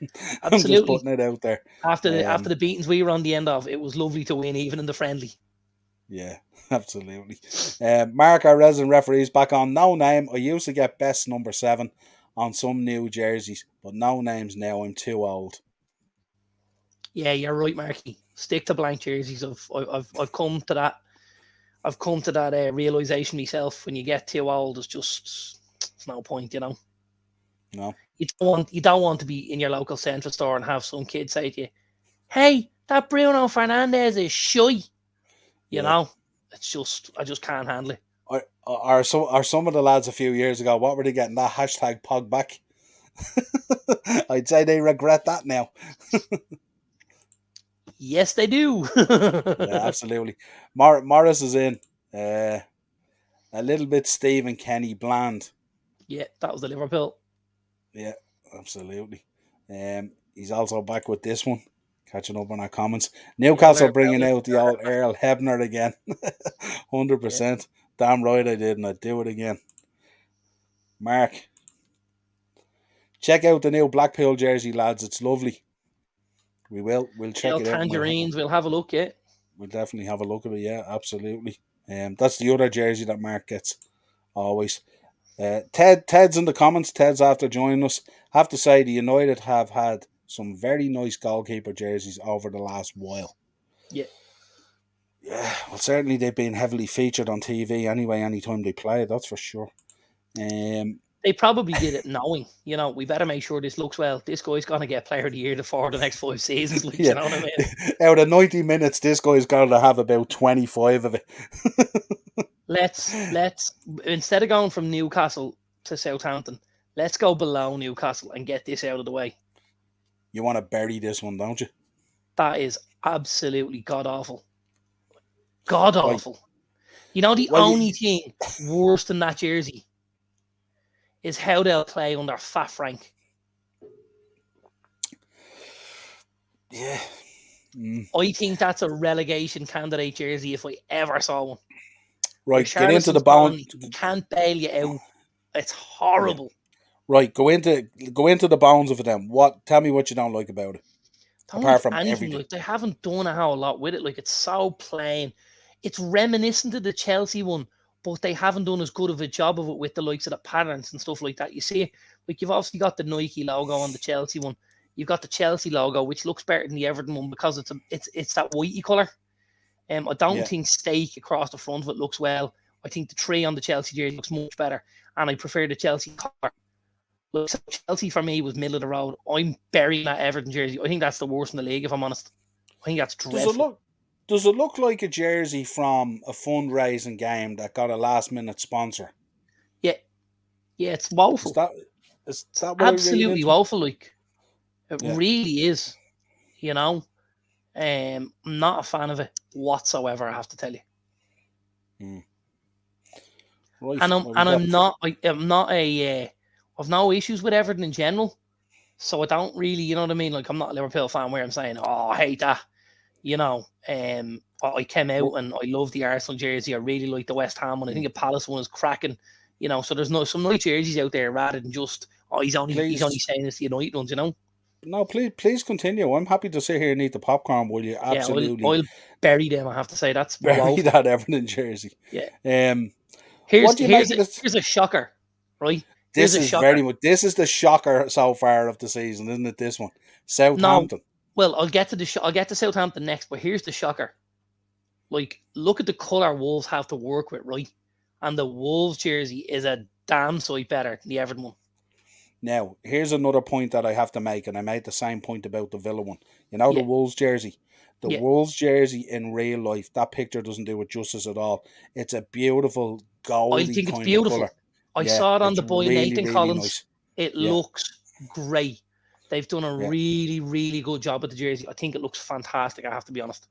I'm just absolutely. putting it out there. After the beatings we were on the end of, it was lovely to win, even in the friendly. Yeah, absolutely. Mark, our resident referee, is back on. No name. I used to get best number 7 on some new jerseys, but no names now. I'm too old. Yeah, you're right, Marky. Stick to blank jerseys. I've come to that. I've come to that realization myself. When you get too old, it's no point, you know. No. You don't want to be in your local central store and have some kid say to you, "Hey, that Bruno Fernandes is shy." You Yeah. know, I just can't handle it. Are some of the lads a few years ago? What were they getting? That hashtag Pog back. I'd say they regret that now. Yes, they do. Yeah, absolutely. Morris is in. A little bit Stephen Kenny bland. Yeah, that was the Liverpool. Yeah, absolutely. He's also back with this one, catching up on our comments. Newcastle bringing out the old Earl Hebner again. 100%. Damn right I did, and I'd do it again. Mark, check out the new Blackpool jersey, lads. It's lovely. We'll check it out. Tangerines, we'll have a look, yeah. We'll definitely have a look at it, yeah, absolutely. That's the other jersey that Mark gets, always. Ted's in the comments. Ted's after joining us. Have to say, the United have had some very nice goalkeeper jerseys over the last while. Yeah. Yeah, well, certainly they've been heavily featured on TV anyway, anytime they play, that's for sure. They probably did it knowing, you know, we better make sure this looks well. This guy's going to get player of the year for the next 5 seasons. Like, yeah. You know what I mean? Out of 90 minutes, this guy's going to have about 25 of it. Let's instead of going from Newcastle to Southampton, let's go below Newcastle and get this out of the way. You want to bury this one, don't you? That is absolutely god awful. God awful. Right. You know, the only thing worse than that jersey is how they'll play under Fat Frank. Yeah. I think that's a relegation candidate jersey if I ever saw one. Right, get into the bones. You can't bail you out. It's horrible. Yeah. Right, go into the bones of it then. Tell me what you don't like about it. Apart from everything. Like, they haven't done a whole lot with it. Like, it's so plain. It's reminiscent of the Chelsea one, but they haven't done as good of a job of it with the likes of the patterns and stuff like that. You see, like, you've obviously got the Nike logo on the Chelsea one. You've got the Chelsea logo, which looks better than the Everton one because it's that whitey colour. I don't think steak across the front of it looks well. I think the tree on the Chelsea jersey looks much better, and I prefer the Chelsea colour. Look, so Chelsea for me was middle of the road. I'm burying that Everton jersey. I think that's the worst in the league, if I'm honest. I think that's dreadful. Does it look like a jersey from a fundraising game that got a last minute sponsor? Yeah, it's woeful. Is that what absolutely woeful? Like, it really is. You know, I'm not a fan of it whatsoever. I have to tell you. Right. I've no issues with Everton in general, so I don't really, you know what I mean? Like, I'm not a Liverpool fan where I'm saying, oh, I hate that. You know, I came out and I love the Arsenal jersey. I really like the West Ham one. I think the Palace one is cracking. You know, so there's some nice jerseys out there rather than just, he's only saying it's the United ones, you know? No, please continue. I'm happy to sit here and eat the popcorn, will you? Absolutely. Yeah, I'll bury them, I have to say. That's bury that Everton jersey. Yeah. Here's a shocker, right? This is the shocker so far of the season, isn't it? This one, Southampton. No, well, I'll get to Southampton next, but here's the shocker. Like, look at the colour Wolves have to work with, right? And the Wolves jersey is a damn sight better than the Everton one. Now, here's another point that I have to make, and I made the same point about the Villa one. You know, the Yeah, Wolves jersey. The yeah. Wolves jersey in real life, that picture doesn't do it justice at all. It's a beautiful I goldy think it's kind of beautiful. colour. I Yeah, saw it on it's the boy really, Nathan really Collins. nice. It Yeah, looks great. They've done a yeah, really, really good job with the jersey. I think it looks fantastic. I have to be honest.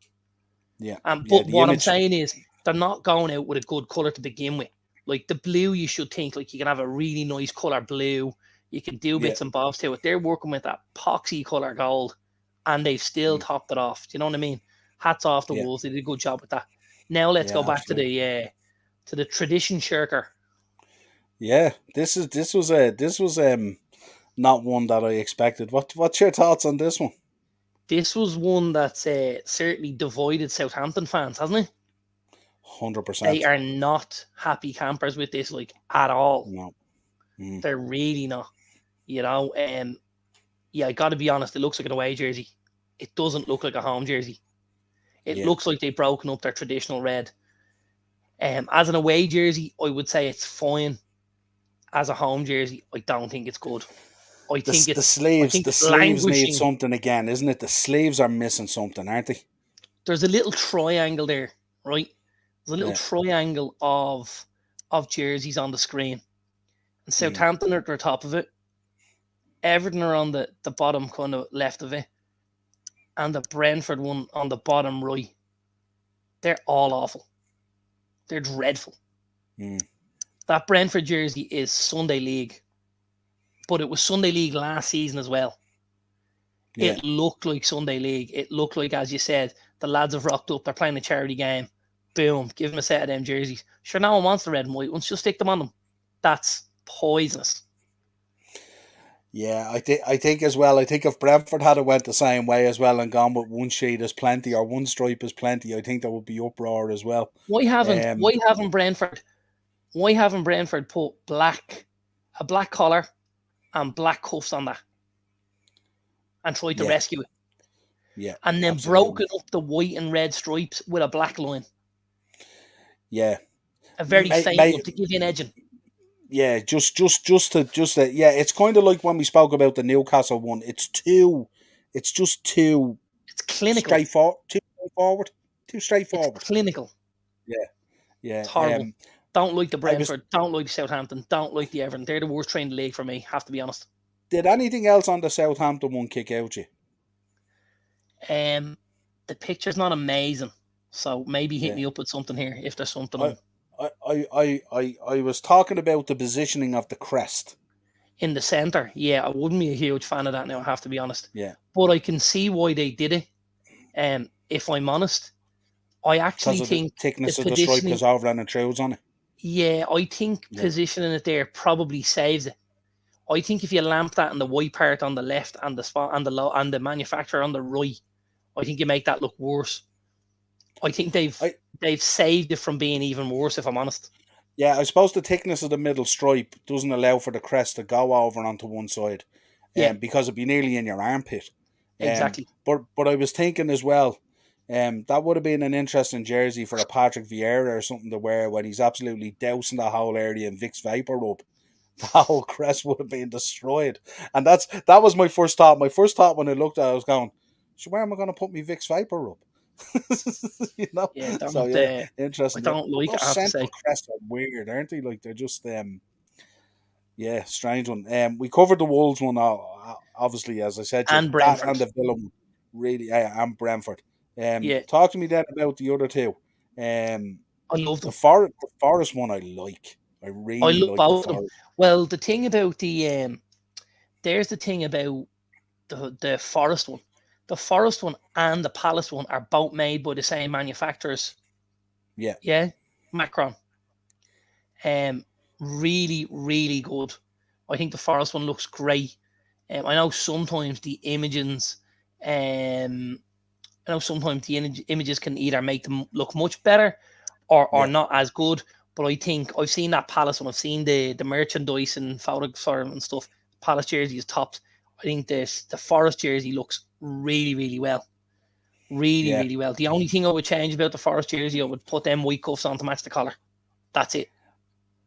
yeah, yeah. But The what I'm image, saying is they're not going out with a good color to begin with. Like the blue, you should think like you can have a really nice color blue. You can do yeah, bits and bobs to it. They're working with that poxy color gold, and they've still mm, topped it off. Do you know what I mean? Hats off the yeah, Wolves. They did a good job with that. Now let's go yeah, back absolutely. to the tradition shirker. Yeah, this was not one that I expected. What's your thoughts on this one? This was one that's certainly divided Southampton fans, hasn't it? Hundred They percent. are not happy campers with this, like at all. No. Mm, They're really not. You know, yeah, I got to be honest. It looks like an away jersey. It doesn't look like a home jersey. It yeah. looks like they've broken up their traditional red. As an away jersey, I would say it's fine. As a home jersey, I don't think it's good. I think The it's sleeves need languishing. something again, isn't it? The sleeves are missing something, aren't they? There's a little triangle there, right? There's a little Yeah. triangle of jerseys on the screen. And Mm, Southampton are at the top of it. Everton are on the bottom kind of left of it. And the Brentford one on the bottom right. They're all awful. They're dreadful. mm, That Brentford jersey is Sunday League, but it was Sunday League last season as well. yeah. It looked like Sunday League. It looked like, as you said, the lads have rocked up. They're playing a charity game. Boom, give them a set of them jerseys. Sure, no one wants the red and white ones. Just stick them on them. That's poisonous. Yeah, I think as well. I think if Brentford had went the same way as well and gone with one shade is plenty or one stripe is plenty, I think there would be uproar as well. Why haven't Um, why haven't Brentford why haven't Brentford put a black collar and black cuffs on that and tried to yeah, rescue it? yeah, And then absolutely. broken up the white and red stripes with a black line, Yeah, a very may, faint may, one to give you an edging. yeah, just yeah. It's kind of like when we spoke about the Newcastle one. It's just too It's clinical. straightforward, too It's straightforward. clinical. Yeah, It's yeah. horrible. Don't like the I was. Brentford. Don't like the Southampton. Don't like the Everton. They're the worst trained league for me. Have to be honest. Did anything else on the Southampton one kick out you? Um, the picture's not amazing, so maybe hit Yeah, me up with something here if there's something I, on I was talking about the positioning of the crest. in the centre. Yeah, I wouldn't be a huge fan of that now. I have to be honest, Yeah, but I can see why they did it. If I'm honest, I because actually of the think the thickness of the stripe positioning. goes over and intrudes on it. Yeah, I think Yeah, positioning it there probably saves it. I think if you lamp that in the white part on the left and the spot and the low and the manufacturer on the right, I think you make that look worse. I think I they've saved it from being even worse, if I'm honest. yeah, I suppose the thickness of the middle stripe doesn't allow for the crest to go over onto one side, Yeah, because it'd be nearly in your armpit. exactly. But I was thinking as well, that would have been an interesting jersey for a Patrick Vieira or something to wear when he's absolutely dousing the whole area in Vicks Vapor Rub. The whole crest would have been destroyed. And that was my first thought. My first thought when I looked at it, I was going, so where am I going to put my Vicks Vapor Rub? you know? Yeah, So don't yeah, I interesting. don't like it, Those I have to central say. crests are weird, aren't they? Like they're just yeah, strange one. We covered the Wolves one, obviously, as I said to you, And that and Brentford. the Villa one, really, and Brentford. Yeah, Talk to me then about the other two. Um, I love them. The Forest one, I like. I I really love like the both of them. Forest. Well, the thing about there's the thing about the Forest one. The Forest one and the Palace one are both made by the same manufacturers. Yeah, Yeah, Macron. Um, really, really good. I think the Forest one looks great. I know sometimes the images, images can either make them look much better or yeah, not as good. But I think I've seen that Palace one. I've seen the merchandise and photos for 'em and stuff. Palace jersey is tops. I think the Forest jersey looks really, really well. Really, yeah, really well. The only thing I would change about the Forest jersey, I would put them white cuffs on to match the collar. That's it.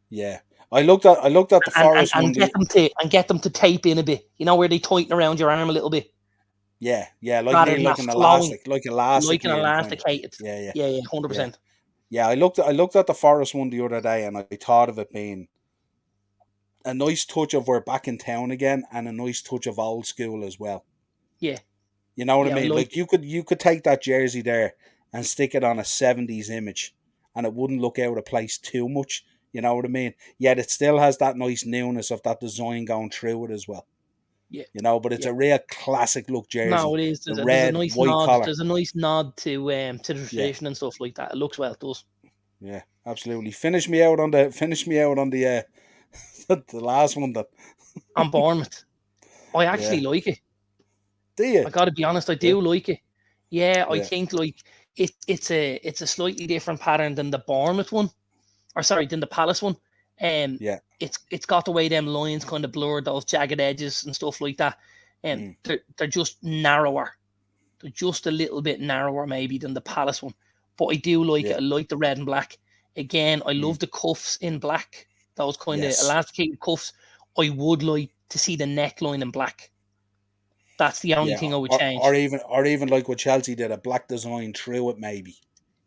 yeah. I looked at the and, Forest one. and get them to tape in a bit. You know where they tighten around your arm a little bit Yeah, like rather nearly than like that an flowing, elastic like an nearly kind of. elasticated. Yeah, Yeah, yeah. 100%. Yeah, I looked at the Forest one the other day, and I thought of it being a nice touch of we're back in town again, and a nice touch of old school as well. Yeah, You know what I yeah, I mean? like Like it. you could take that jersey there and stick it on a '70s image, and it wouldn't look out of place too much. You know what I mean? Yet it still has that nice newness of that design going through it as well. Yeah, You know, but it's yeah. a real classic look jersey. No, it is. The There's a red, nice white nod. collar. There's a nice nod to the Yeah, tradition and stuff like that. It looks well. It does. yeah, absolutely. Finish me out on the the last one that. On Bournemouth, I Yeah. actually like it. Do you? I got to be honest. I Yeah. do like it. Yeah, I Yeah. think like it's a slightly different pattern than the Bournemouth one, or sorry, than the Palace one. Um, Yeah. it's got the way them lines kind of blurred, those jagged edges and stuff like that. And Mm, they're just narrower. They're just a little bit narrower maybe than the Palace one. But I do like it. yeah. I like the red and black. Again, I Mm, love the cuffs in black. Those kind of yes. elasticated cuffs. I would like to see the neckline in black. That's the only Yeah. thing I would Or change. even like what Chelsea did, a black design through it maybe.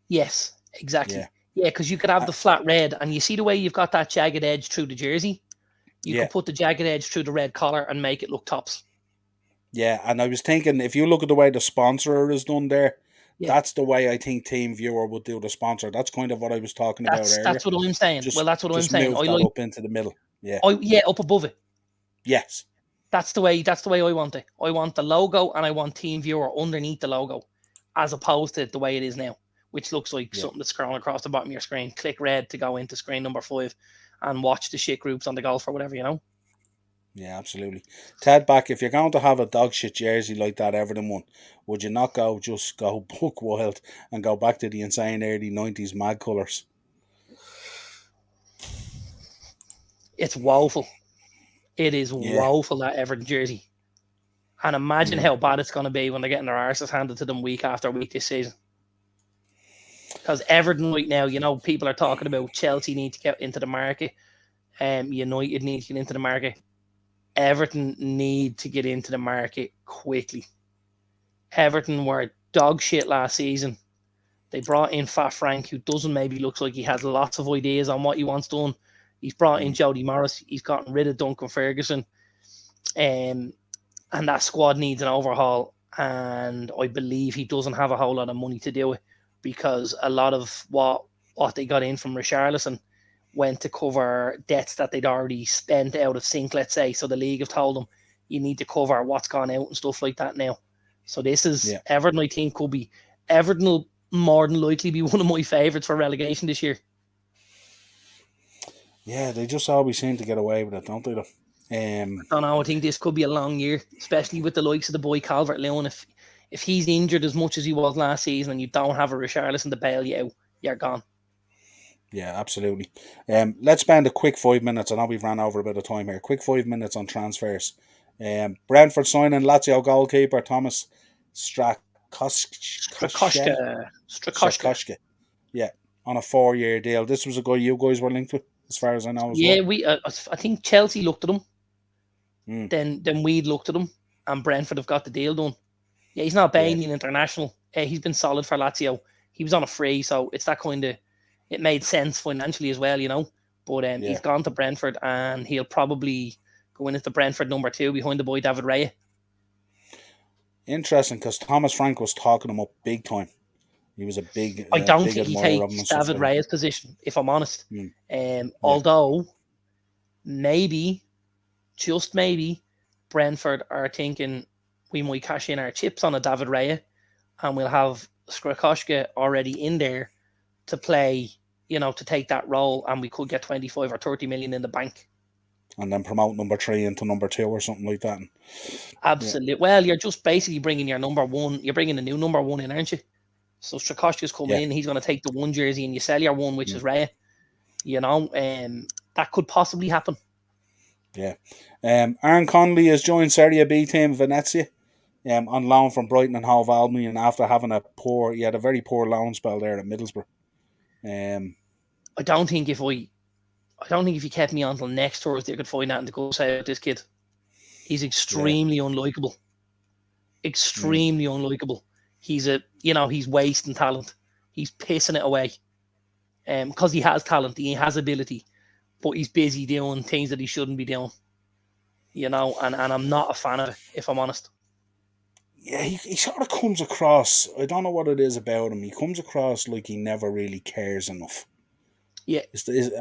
Yes, Yeah. exactly. Yeah, because you could have Uh, the flat red, and you see the way you've got that jagged edge through the jersey. You yeah. could put the jagged edge through the red collar and make it look tops. Yeah. And I was thinking, if you look at the way the sponsor is done there, Yeah, that's the way I think Team Viewer would do the sponsor. That's kind of what I was talking about that's earlier. what I'm saying. Well, that's what I'm Just saying. move that up into the middle. Yeah. Up above it. Yes. That's the way I want it. I want the logo and I want Team Viewer underneath the logo, as opposed to the way it is now, which looks like Yeah. something that's scrolling across the bottom of your screen. Click red to go into screen number 5 and watch the shit groups on the golf or whatever, you know? Yeah, absolutely. Ted back, if you're going to have a dog shit jersey like that Everton one, would you not just go book wild and go back to the insane early 90s mad colours? It's woeful. It is Yeah. woeful, that Everton jersey. And imagine Mm. how bad it's going to be when they're getting their arses handed to them week after week this season. Because Everton right now, people are talking about Chelsea need to get into the market. United need to get into the market. Everton need to get into the market quickly. Everton were dog shit last season. They brought in Fat Frank, who doesn't maybe looks like he has lots of ideas on what he wants done. He's brought in Jody Morris. He's gotten rid of Duncan Ferguson. And that squad needs an overhaul. And I believe he doesn't have a whole lot of money to do it, because a lot of what they got in from Richarlison went to cover debts that they'd already spent out of sync, let's say. So the league have told them you need to cover what's gone out and stuff like that now. So this is Yeah. Everton, I think, could be Everton will more than likely be one of my favourites for relegation this year. Yeah, they just always seem to get away with it, don't they? I don't know. I think this could be a long year, especially with the likes of the boy Calvert-Lewin. If he's injured as much as he was last season and you don't have a Richarlison to bail you out, you're gone. Yeah, absolutely. Let's spend a quick 5 minutes. I know we've ran over a bit of time here. Quick 5 minutes on transfers. Brentford signing Lazio goalkeeper Thomas Strakoshka. Yeah, on a 4-year deal. This was a guy you guys were linked with, as far as I know, as Yeah, well. I think Chelsea looked at him. Mm, Then we looked at him, and Brentford have got the deal done. Yeah, he's not yeah, Banian international. He's been solid for Lazio. He was on a free, so it's that kind of. It made sense financially as well, But he's yeah. gone to Brentford, and he'll probably go in as the Brentford number 2 behind the boy David Raya. Interesting, because Thomas Frank was talking him up big time. He was a big, I don't big think he admirer of him takes and stuff David like that. Raya's position, if I'm honest. Yeah, Although maybe, just maybe, Brentford are thinking we might cash in our chips on a David Raya, and we'll have Strakoshka already in there to play, to take that role, and we could get 25 or 30 million in the bank. and then promote number 3 into number 2 or something like that. Absolutely. Well, you're just basically bringing your number 1. You're bringing a new number 1 in, aren't you? So Strakoshka's coming Yeah, in. He's going to take the 1 jersey, and you sell your 1, which mm, is Raya. That could possibly happen. yeah. Aaron Connolly has joined Serie B team Venezia. On loan from Brighton and Hove Albion after having he had a very poor loan spell there at Middlesbrough. I don't think I don't think if you kept me on until next Thursday, I could find out to go say about this kid. He's Yeah. extremely unlikable. Mm. Extremely unlikable. He's wasting talent. He's pissing it away. Because he has talent, he has ability, but he's busy doing things that he shouldn't be doing. And I'm not a fan of it, if I'm honest. Yeah, he sort of comes across. I don't know what it is about him. He comes across like he never really cares enough. Yeah,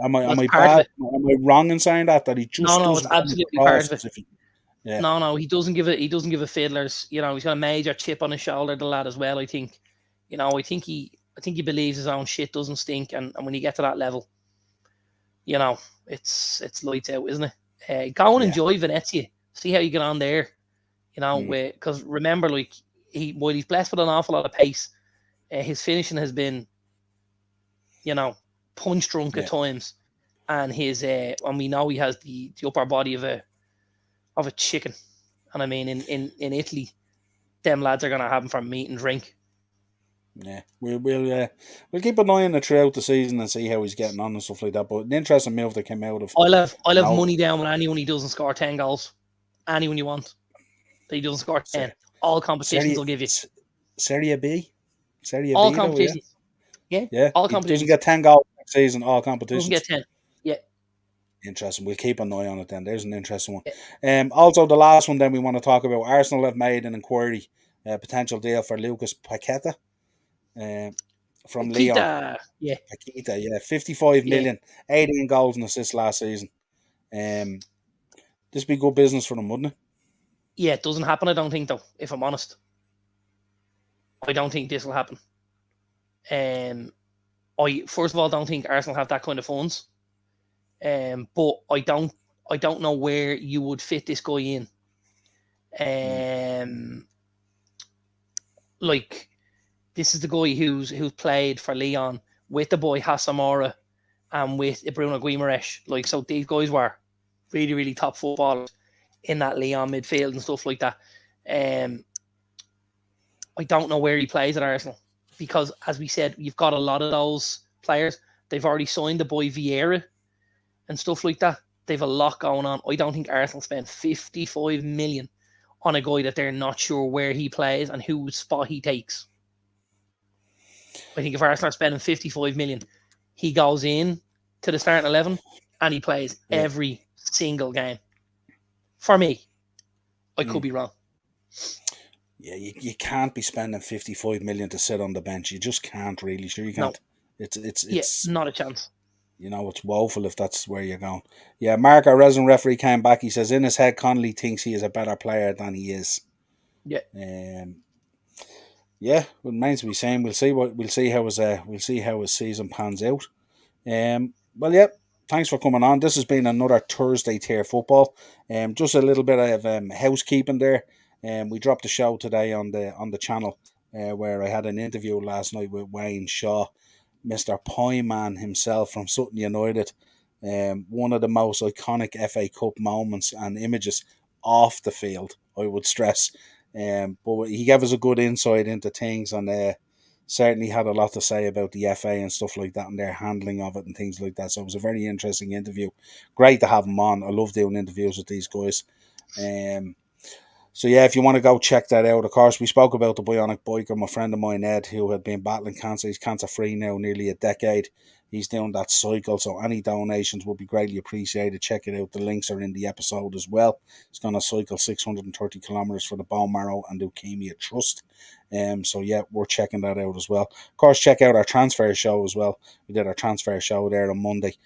Am that's I part of bad? it. Am I wrong in saying that he No, just no, it's doesn't come absolutely part across of it. as if he? Yeah, No, he doesn't give it. He doesn't give a fiddler's. He's got a major chip on his shoulder, the lad as well. I think. I think he believes his own shit doesn't stink, and when you get to that level, you know, it's lights out, isn't it? Go and yeah, enjoy Venezia. See how you get on there. mm, Because remember, like while he's blessed with an awful lot of pace, his finishing has been, punch drunk at yeah. times, and and we know he has the upper body of a chicken. And I mean, in Italy, them lads are gonna have him for meat and drink. Yeah, we'll keep an eye on it throughout the season and see how he's getting on and stuff like that. But an interesting move that came out of, I'll have no, money down when anyone he doesn't score 10 goals. Anyone you want that he doesn't score 10. Se- All competitions Serie will give you. Serie B, Serie All B though. Yeah, competitions. Yeah, yeah. all He doesn't competitions. get 10 goals next season. All Doesn't get competitions. 10. Yeah, Interesting. We'll keep an eye on it then. There's an interesting one. yeah. Also, the last one then we want to talk about. Arsenal have made an inquiry, potential deal for Lucas Paqueta, um, from Leon. Kita. Yeah, Paqueta, yeah, 55 yeah. million, 18 goals and assists last season. Um, this be good business for them, wouldn't it? Yeah, it doesn't happen, I don't think, though, if I'm honest. I don't think this will happen. Um, I first of all don't think Arsenal have that kind of funds. But I don't know where you would fit this guy in. Mm, Um, like this is the guy who's played for Leon with the boy Hasamora and with Bruno Guimaraes. Like, so these guys were really, really top footballers in that Leon midfield and stuff like that. Um, I don't know where he plays at Arsenal because, as we said, you've got a lot of those players. They've already signed the boy Vieira and stuff like that. They've a lot going on. I don't think Arsenal spent 55 million on a guy that they're not sure where he plays and whose spot he takes. I think if Arsenal are spending 55 million, he goes in to the starting 11 and he plays yeah. every single game. For me, I could Mm. be wrong. Yeah, you can't be spending 55 million to sit on the bench. You just can't really. Sure, you No, can't. yeah, It's not a chance. it's woeful if that's where you're going. Yeah, Mark, our resident referee, came back. He says in his head, Connolly thinks he is a better player than he is. Yeah, Um, yeah, it remains to be seen. We'll see how his season pans out. Well, yeah. Thanks for coming on. This has been another Thursday tier football. Just a little bit of housekeeping there. We dropped the show today on the channel, where I had an interview last night with Wayne Shaw, Mister Pie Man himself from Sutton United. One of the most iconic FA Cup moments and images off the field, I would stress. But he gave us a good insight into things, and certainly had a lot to say about the FA and stuff like that and their handling of it and things like that. So it was a very interesting interview. Great to have him on. I love doing interviews with these guys. Um, so yeah, if you want to go check that out, of course, we spoke about the bionic biker, my friend of mine, Ed, who had been battling cancer. He's cancer free now, nearly a decade. He's doing that cycle, so any donations would be greatly appreciated. Check it out. The links are in the episode as well. He's going to cycle 630 kilometers for the Bone Marrow and Leukemia Trust. So yeah, we're checking that out as well. Of course, check out our transfer show as well. We did our transfer show there on Monday,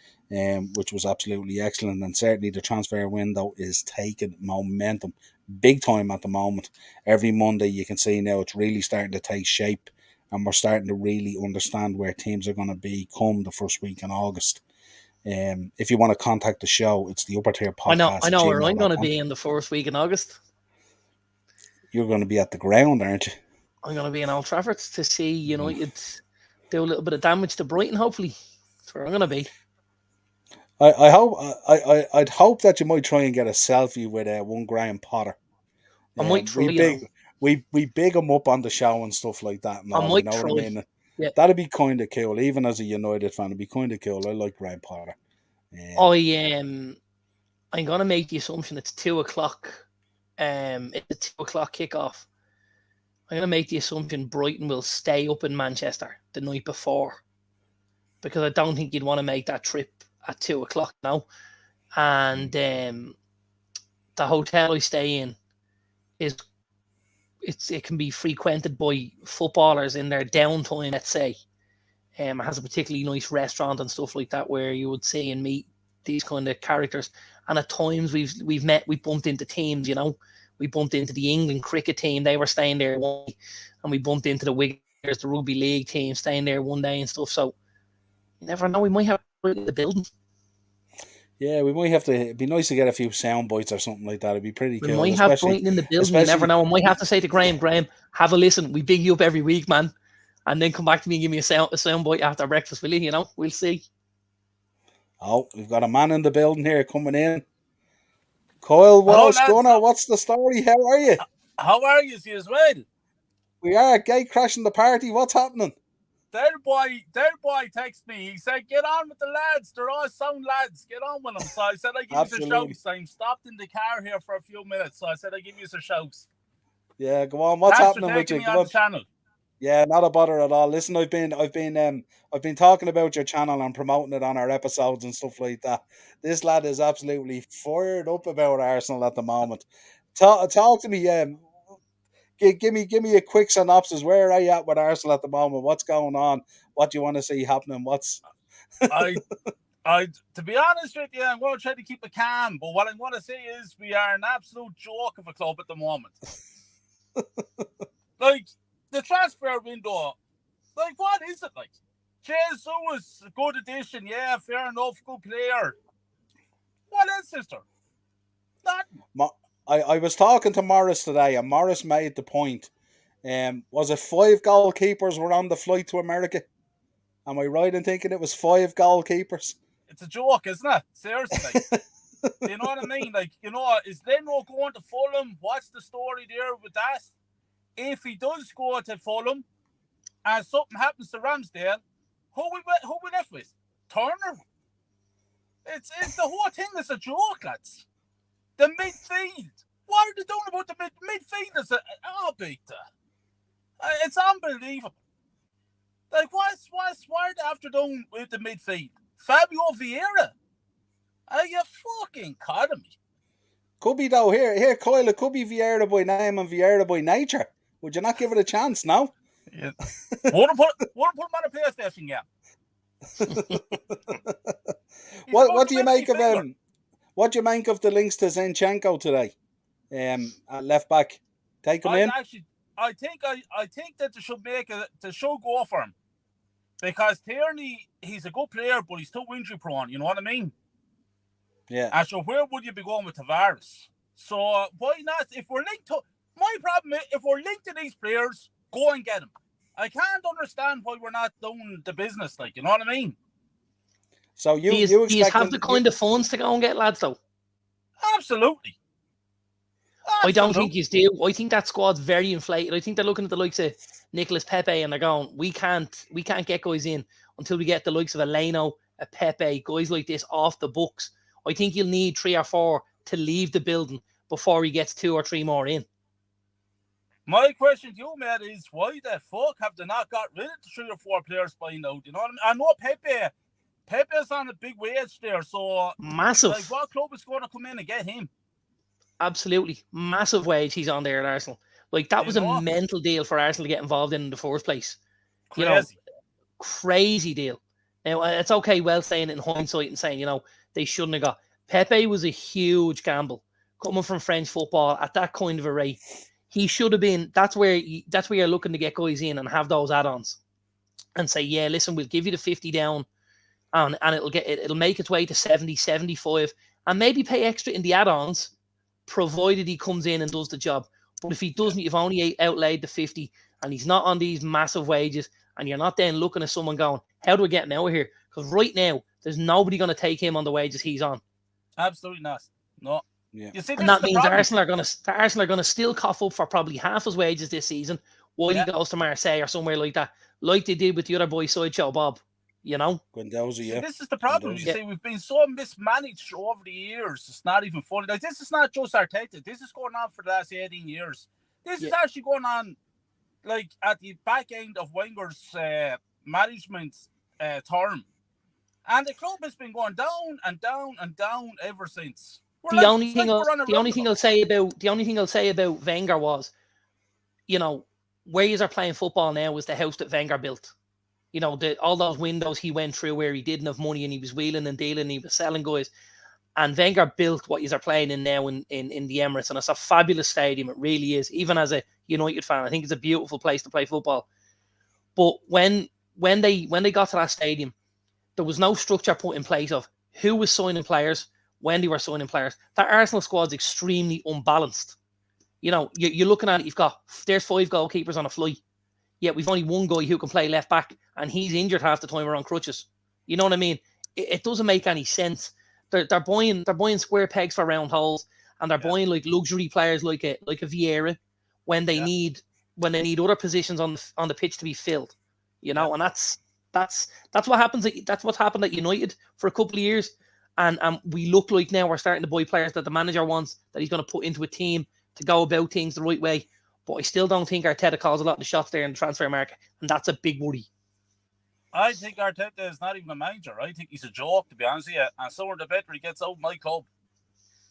which was absolutely excellent, and certainly the transfer window is taking momentum big time at the moment. Every Monday you can see now it's really starting to take shape, and we're starting to really understand where teams are going to be come the first week in August. If you want to contact the show, it's the upper tier I podcast at know where I'm going to gmail.com. be in the first week in August. You're going to be at the ground, aren't you? I'm going to be in Old Trafford to see United do a little bit of damage to Brighton, hopefully. That's where I'm going to be. I hope I'd hope that you might try and get a selfie with one Graham Potter. I might try, We big him up on the show and stuff like that and I all. You might know what I try. mean? Yeah. That'd be kind of cool. Even as a United fan, it'd be kind of cool. I like Graham Potter. I'm gonna make the assumption it's 2 o'clock. It's a 2 o'clock kickoff. I'm gonna make the assumption Brighton will stay up in Manchester the night before, because I don't think you'd want to make that trip at 2 o'clock now. And the hotel I stay in is it can be frequented by footballers in their downtime, let's say. It has a particularly nice restaurant and stuff like that where you would see and meet these kind of characters. And at times we bumped into teams, we bumped into the England cricket team. They were staying there one day, and we bumped into the Wigglers, the rugby league team, staying there one day and stuff. So you never know, we might have in the building. Yeah, we might have to. It'd be nice to get a few sound bites or something like that. It'd be pretty cool. We might have Brighton in the building. You never know. I might have to say to Graham, have a listen. We big you up every week, man. And then come back to me and give me a sound bite after breakfast, will you? We'll see. Oh, we've got a man in the building here coming in. Kyle Walsh, Gunner, what's the story? How are you? How are you as well? We are. Gay crashing the party. What's happening? Their boy texted me. He said, "Get on with the lads. They're all sound lads. Get on with them." So I said, "I give you a shout." I'm stopped in the car here for a few minutes, so I said, "I give you a shout." Yeah, go on. What's happening with you? Me on the channel. Yeah, not a bother at all. Listen, I've been talking about your channel and promoting it on our episodes and stuff like that. This lad is absolutely fired up about Arsenal at the moment. Talk to me. Give me a quick synopsis. Where are you at with Arsenal at the moment? What's going on? What do you want to see happening? To be honest with you, I'm going to try to keep it calm. But what I want to say is we are an absolute joke of a club at the moment. Like, the transfer window, like, what is it like? Jesus was a good addition, yeah, fair enough, good player. What else, sister? Nothing. I was talking to Morris today, and Morris made the point. Was it 5 goalkeepers were on the flight to America? Am I right in thinking it was 5 goalkeepers? It's a joke, isn't it? Seriously. You know what I mean? Like, is Leno going to Fulham? What's the story there with that? If he does go to Fulham and something happens to Ramsdale, who we left with? Turner? It's the whole thing is a joke, lads. The midfield. What are they doing about the midfield? It's unbelievable. Like, what are they after doing with the midfield? Fabio Vieira? Are you fucking kidding me? Could be though. Here, Kyle. It could be Vieira by name and Vieira by nature. Would you not give it a chance now? Yeah. Wouldn't put him on a PlayStation game. What do you make of What do you make of the links to Zinchenko today? At left back, take him in. Actually, I think that they should go for him, because Tierney, he's a good player, but he's too injury prone. You know what I mean? Yeah. And so where would you be going with Tavares? So why not? If we're linked to my problem, if we're linked to these players, go and get them. I can't understand why we're not doing the business. Like, you know what I mean? So do you have the kind of funds to go and get lads though? Absolutely. I don't think you do. I think that squad's very inflated. I think they're looking at the likes of Nicolas Pepe and they're going, we can't get guys in until we get the likes of a Leno, a Pepe, guys like this off the books. I think you'll need 3 or 4 to leave the building before he gets 2 or 3 more in. My question to you, mate, is why the fuck have they not got rid of the 3 or 4 players by now? You know what I mean? I know Pepe's on a big wage there, so massive. Like, what club is going to come in and get him? Absolutely massive wage he's on there at Arsenal. Like, that was a mental deal for Arsenal to get involved in the first place. Crazy. Crazy deal. Now, it's okay saying it in hindsight and saying, they shouldn't have got. Pepe was a huge gamble coming from French football at that kind of a rate. He should have been. That's where you're looking to get guys in and have those add-ons, and say, yeah, listen, we'll give you the 50 down, and it'll make its way to 70, 75, and maybe pay extra in the add-ons, provided he comes in and does the job. But if he doesn't, you've only outlaid the 50, and he's not on these massive wages, and you're not then looking at someone going, how do we get him out of here? Because right now, there's nobody going to take him on the wages he's on. Absolutely not. No. Yeah. You see, and that means Arsenal are going to still cough up for probably half his wages this season while he goes to Marseille or somewhere like that, like they did with the other boy, Sideshow Bob. You know, Guendouzi, See, yeah. this is the problem. You Guendouzi. see, we've been so mismanaged over the years. It's not even funny. Like, this is not just Arteta. This is going on for the last 18 years. This is actually going on, like, at the back end of Wenger's management term. And the club has been going down and down and down ever since. the only thing I'll say about Wenger was, you know, where you are playing football now was the house that Wenger built. You know, all those windows he went through where he didn't have money and he was wheeling and dealing and he was selling guys. And Wenger built what you are playing in now in the Emirates, and it's a fabulous stadium. It really is. Even as a United fan, I think it's a beautiful place to play football. But when they got to that stadium, there was no structure put in place of who was signing players, when they were signing players. That Arsenal squad's extremely unbalanced. You know, you're looking at it, there's 5 goalkeepers on a flight. Yet we've only one guy who can play left back, and he's injured half the time. We're on crutches. You know what I mean? It doesn't make any sense. They're buying square pegs for round holes, and they're buying like luxury players like a Vieira when they need other positions on the pitch to be filled. You know, and that's what happens. That's what's happened at United for a couple of years, and we look like now we're starting to buy players that the manager wants, that he's going to put into a team to go about things the right way. But I still don't think Arteta calls a lot of the shots there in the transfer market, and that's a big worry. I think Arteta is not even a manager. I think he's a joke, to be honest with you. And so the better he gets out of my club.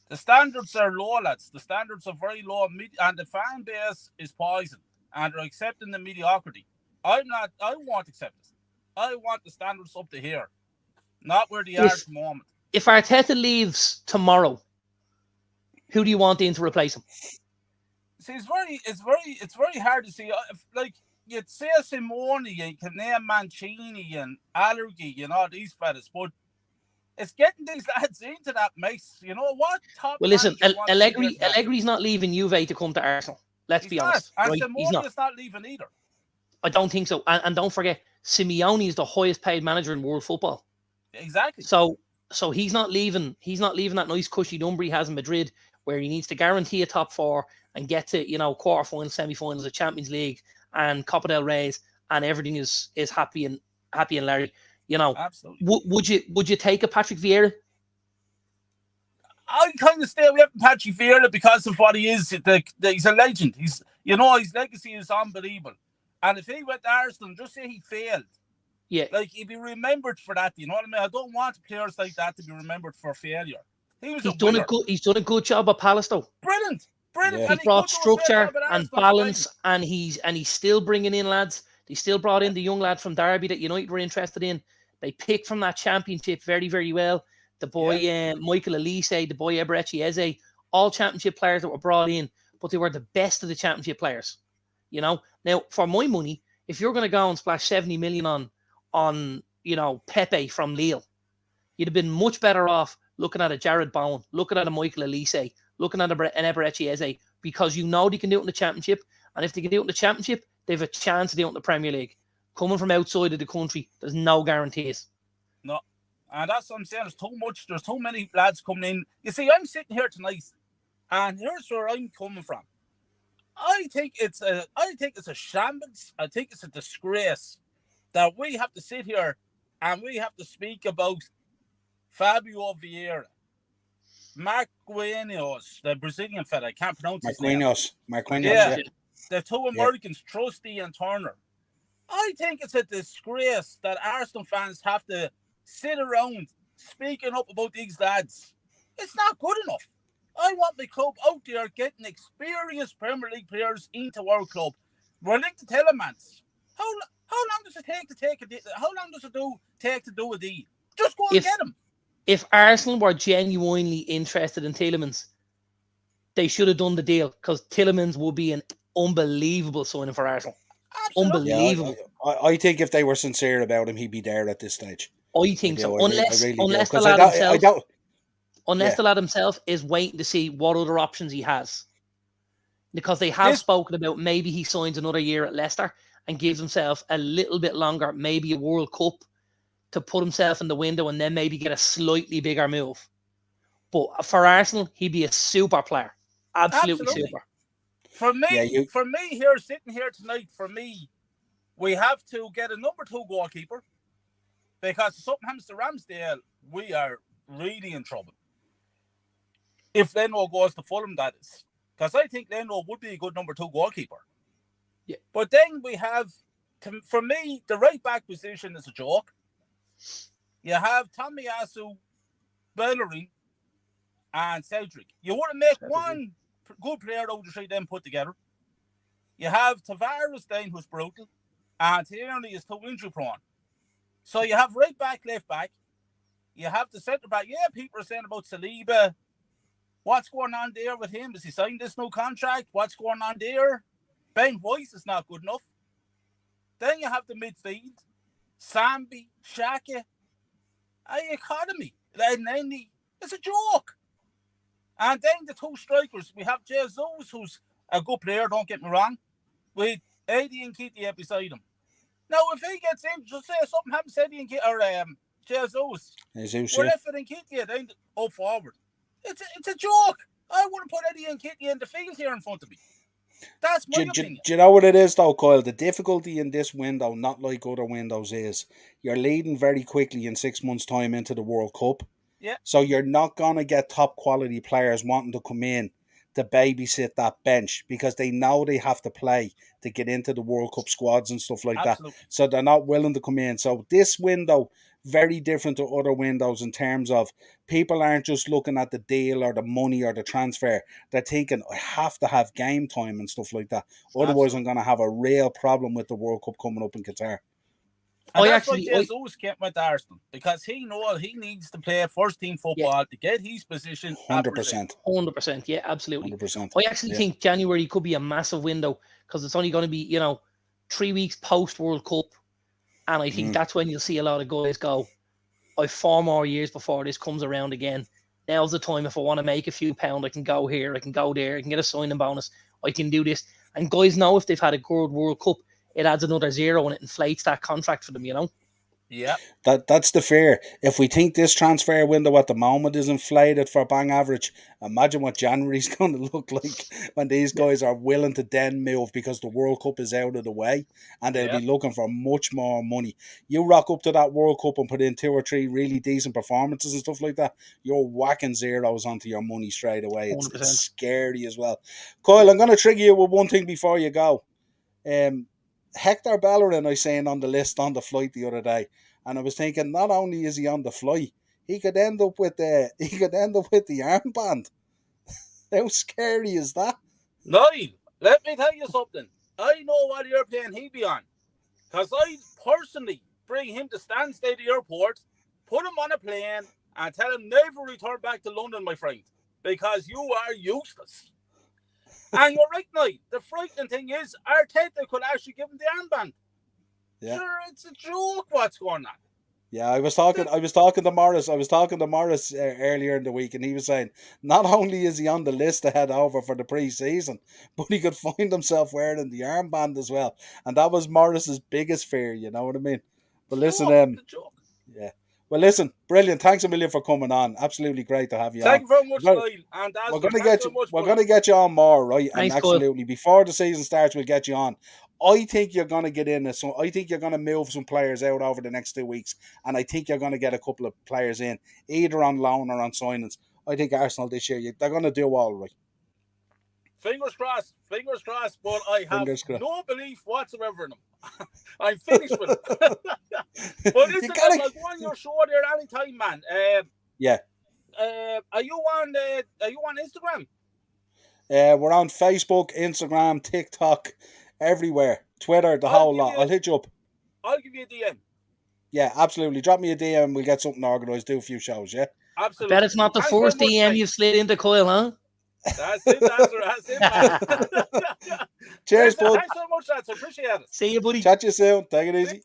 The standards are low, lads. The standards are very low, and the fan base is poison, and they're accepting the mediocrity. I won't accept it. I want the standards up to here, not where they are at the moment. If Arteta leaves tomorrow, who do you want in to replace him? See, it's very hard to see. Like, you'd say Simone, you can name Mancini and Allergy, you know, these fellas, but it's getting these lads into that mix. You know what? Well, listen, Allegri's not leaving Juve to come to Arsenal. Let's be honest. And right? Simone is not leaving either. I don't think so. And don't forget, Simeone is the highest paid manager in world football. Exactly. So he's not leaving. He's not leaving that nice cushy number he has in Madrid, where he needs to guarantee a top 4 and get to, you know, quarterfinals, semi-finals of Champions League and Copa del Rey, and everything is happy and Larry. You know, absolutely. Would you take a Patrick Vieira? I kind of stay away from Patrick Vieira because of what he is. He's a legend. His legacy is unbelievable. And if he went to Arsenal, just say he failed. Yeah. Like, he'd be remembered for that. You know what I mean? I don't want players like that to be remembered for failure. He's done a good job at Palace, though. Brilliant. Yeah. He brought structure and balance, and he's still bringing in lads. They still brought in the young lad from Derby that United were interested in. They picked from that championship very, very well. The boy Michael Elise, the boy Eberechi Eze, all championship players that were brought in, but they were the best of the championship players. You know, now for my money, if you're going to go and splash 70 million on you know, Pepe from Lille, you'd have been much better off looking at a Jared Bowen, looking at a Michael Elise, looking at an Eberechi Eze, because you know they can do it in the championship, and if they can do it in the championship, they have a chance to do it in the Premier League. Coming from outside of the country, there's no guarantees. No, and that's what I'm saying. There's too many lads coming in. You see, I'm sitting here tonight, and here's where I'm coming from. I think it's a shambles. I think it's a disgrace that we have to sit here and we have to speak about Fabio Vieira, Marquinhos, the Brazilian fella. I can't pronounce his name. Marquinhos. Yeah. The 2 Americans, Trusty and Turner. I think it's a disgrace that Arsenal fans have to sit around speaking up about these lads. It's not good enough. I want my club out there getting experienced Premier League players into our club. We're linked to Telemans. How long does it take to take a deal? How long does it take to do a deal? Just go and get them. If Arsenal were genuinely interested in Tielemans, they should have done the deal, because Tielemans will be an unbelievable signing for Arsenal. Absolutely. Unbelievable. Yeah, I think if they were sincere about him, he'd be there at this stage. I think so. Unless the lad himself is waiting to see what other options he has. Because they have spoken about maybe he signs another year at Leicester and gives himself a little bit longer, maybe a World Cup, to put himself in the window and then maybe get a slightly bigger move. But for Arsenal, he'd be a super player. Absolutely super. For me, here, sitting here tonight, we have to get a number 2 goalkeeper. Because if something happens to Ramsdale, we are really in trouble. If Leno goes to Fulham, that is. Because I think Leno would be a good number 2 goalkeeper. Yeah. But then we have, for me, the right back position is a joke. You have Tomiyasu, Bellerin, and Cedric. You wouldn't make one good player out of the 3 then put together. You have Tavares then, who's brutal, and Tierney is too injury prone. So you have right back, left back. You have the centre back. Yeah, people are saying about Saliba. What's going on there with him? Does he sign this new contract? What's going on there? Ben White is not good enough. Then you have the midfield. Sambi, Xhaka. Academy. And then it's a joke. And then the 2 strikers. We have Jesus, who's a good player, don't get me wrong, with Eddie and Nketiah beside him. Now, if he gets in, just say something happens to Eddie and Nketiah, or Jesus, we're left with Nketiah then up forward. It's a joke. I wouldn't put Eddie and Nketiah in the field here in front of me. That's my opinion. Do you know what it is, though, Kyle? The difficulty in this window, not like other windows, is you're leading very quickly in 6 months' time into the World Cup. Yeah. So you're not going to get top quality players wanting to come in to babysit that bench because they know they have to play to get into the World Cup squads and stuff like Absolutely. that. So they're not willing to come in. So this window, very different to other windows in terms of people aren't just looking at the deal or the money or the transfer. They're thinking, I have to have game time and stuff like that. Otherwise, I'm going to have a real problem with the World Cup coming up in Qatar. And that's why Jesus came with Arsenal, because he knows he needs to play first team football to get his position. 100%. 100%. Yeah, absolutely. 100%. I actually think January could be a massive window because it's only going to be, 3 weeks post World Cup. And I think that's when you'll see a lot of guys go, I've 4 more years before this comes around again. Now's the time. If I want to make a few pounds, I can go here, I can go there, I can get a signing bonus, I can do this. And guys know if they've had a good World Cup, it adds another 0 and it inflates that contract for them, Yeah. That's the fear. If we think this transfer window at the moment is inflated for bang average, imagine what January's going to look like when these guys are willing to then move because the World Cup is out of the way and they'll be looking for much more money. You rock up to that World Cup and put in 2 or 3 really decent performances and stuff like that, you're whacking zeros onto your money straight away. It's scary as well. Kyle, I'm going to trigger you with one thing before you go. Hector Bellerin, I seen on the list on the flight the other day, and I was thinking, not only is he on the flight, he could end up with the armband. How scary is that? Niall, let me tell you something. I know what airplane he'd be on, because I personally bring him to Stansted Airport, put him on a plane, and tell him never return back to London, my friend, because you are useless. And you're right, Niall. The frightening thing is, Arteta could actually give him the armband. Yeah. Sure, it's a joke what's going on. Yeah, I was talking to Morris. Earlier in the week, and he was saying not only is he on the list to head over for the pre-season, but he could find himself wearing the armband as well. And that was Morris's biggest fear, you know what I mean? But listen, yeah. Well, listen, brilliant. Thanks a million for coming on. Absolutely great to have you Thank on. Thank you very much, Niall. And we're going to get you on more, right? Thanks, and absolutely, before the season starts, we'll get you on. I think you're going to get in. I think you're going to move some players out over the next 2 weeks, and I think you're going to get a couple of players in, either on loan or on signings. I think Arsenal this year, they're going to do all right. Fingers crossed, but I have no belief whatsoever in them. I'm finished with it. But listen, I'll go on your show there anytime, man. Yeah. Are you on Instagram? We're on Facebook, Instagram, TikTok, everywhere. Twitter, the whole lot. I'll hit you up. I'll give you a DM. Yeah, absolutely. Drop me a DM and we'll get something organised, do a few shows, yeah? Absolutely. I bet it's not the first DM you've slid into, Kyle, huh? That's it, man. Cheers, bud. Thanks so much, lads. I appreciate it. See you, buddy. Chat you soon. Take it easy.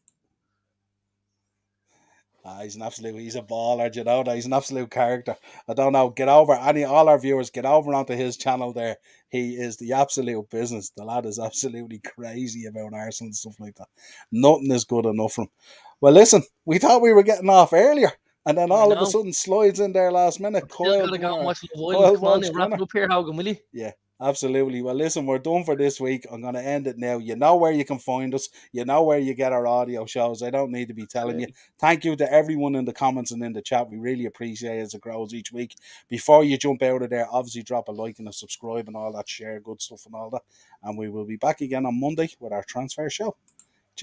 He's a baller, you know. He's an absolute character. I don't know. All our viewers, get over onto his channel there. He is the absolute business. The lad is absolutely crazy about Arsenal and stuff like that. Nothing is good enough for him. Well, listen, we thought we were getting off earlier. And then all of a sudden slides in there last minute. Still gotta go and watch Love Island. Come on, wrap it up here, Hogan, will you? Yeah. Absolutely. Well, listen, we're done for this week. I'm going to end it now. You know where you can find us. You know where you get our audio shows. I don't need to be telling you. Thank you to everyone in the comments and in the chat. We really appreciate it as it grows each week. Before you jump out of there, obviously drop a like and a subscribe and all that, share good stuff and all that. And we will be back again on Monday with our transfer show.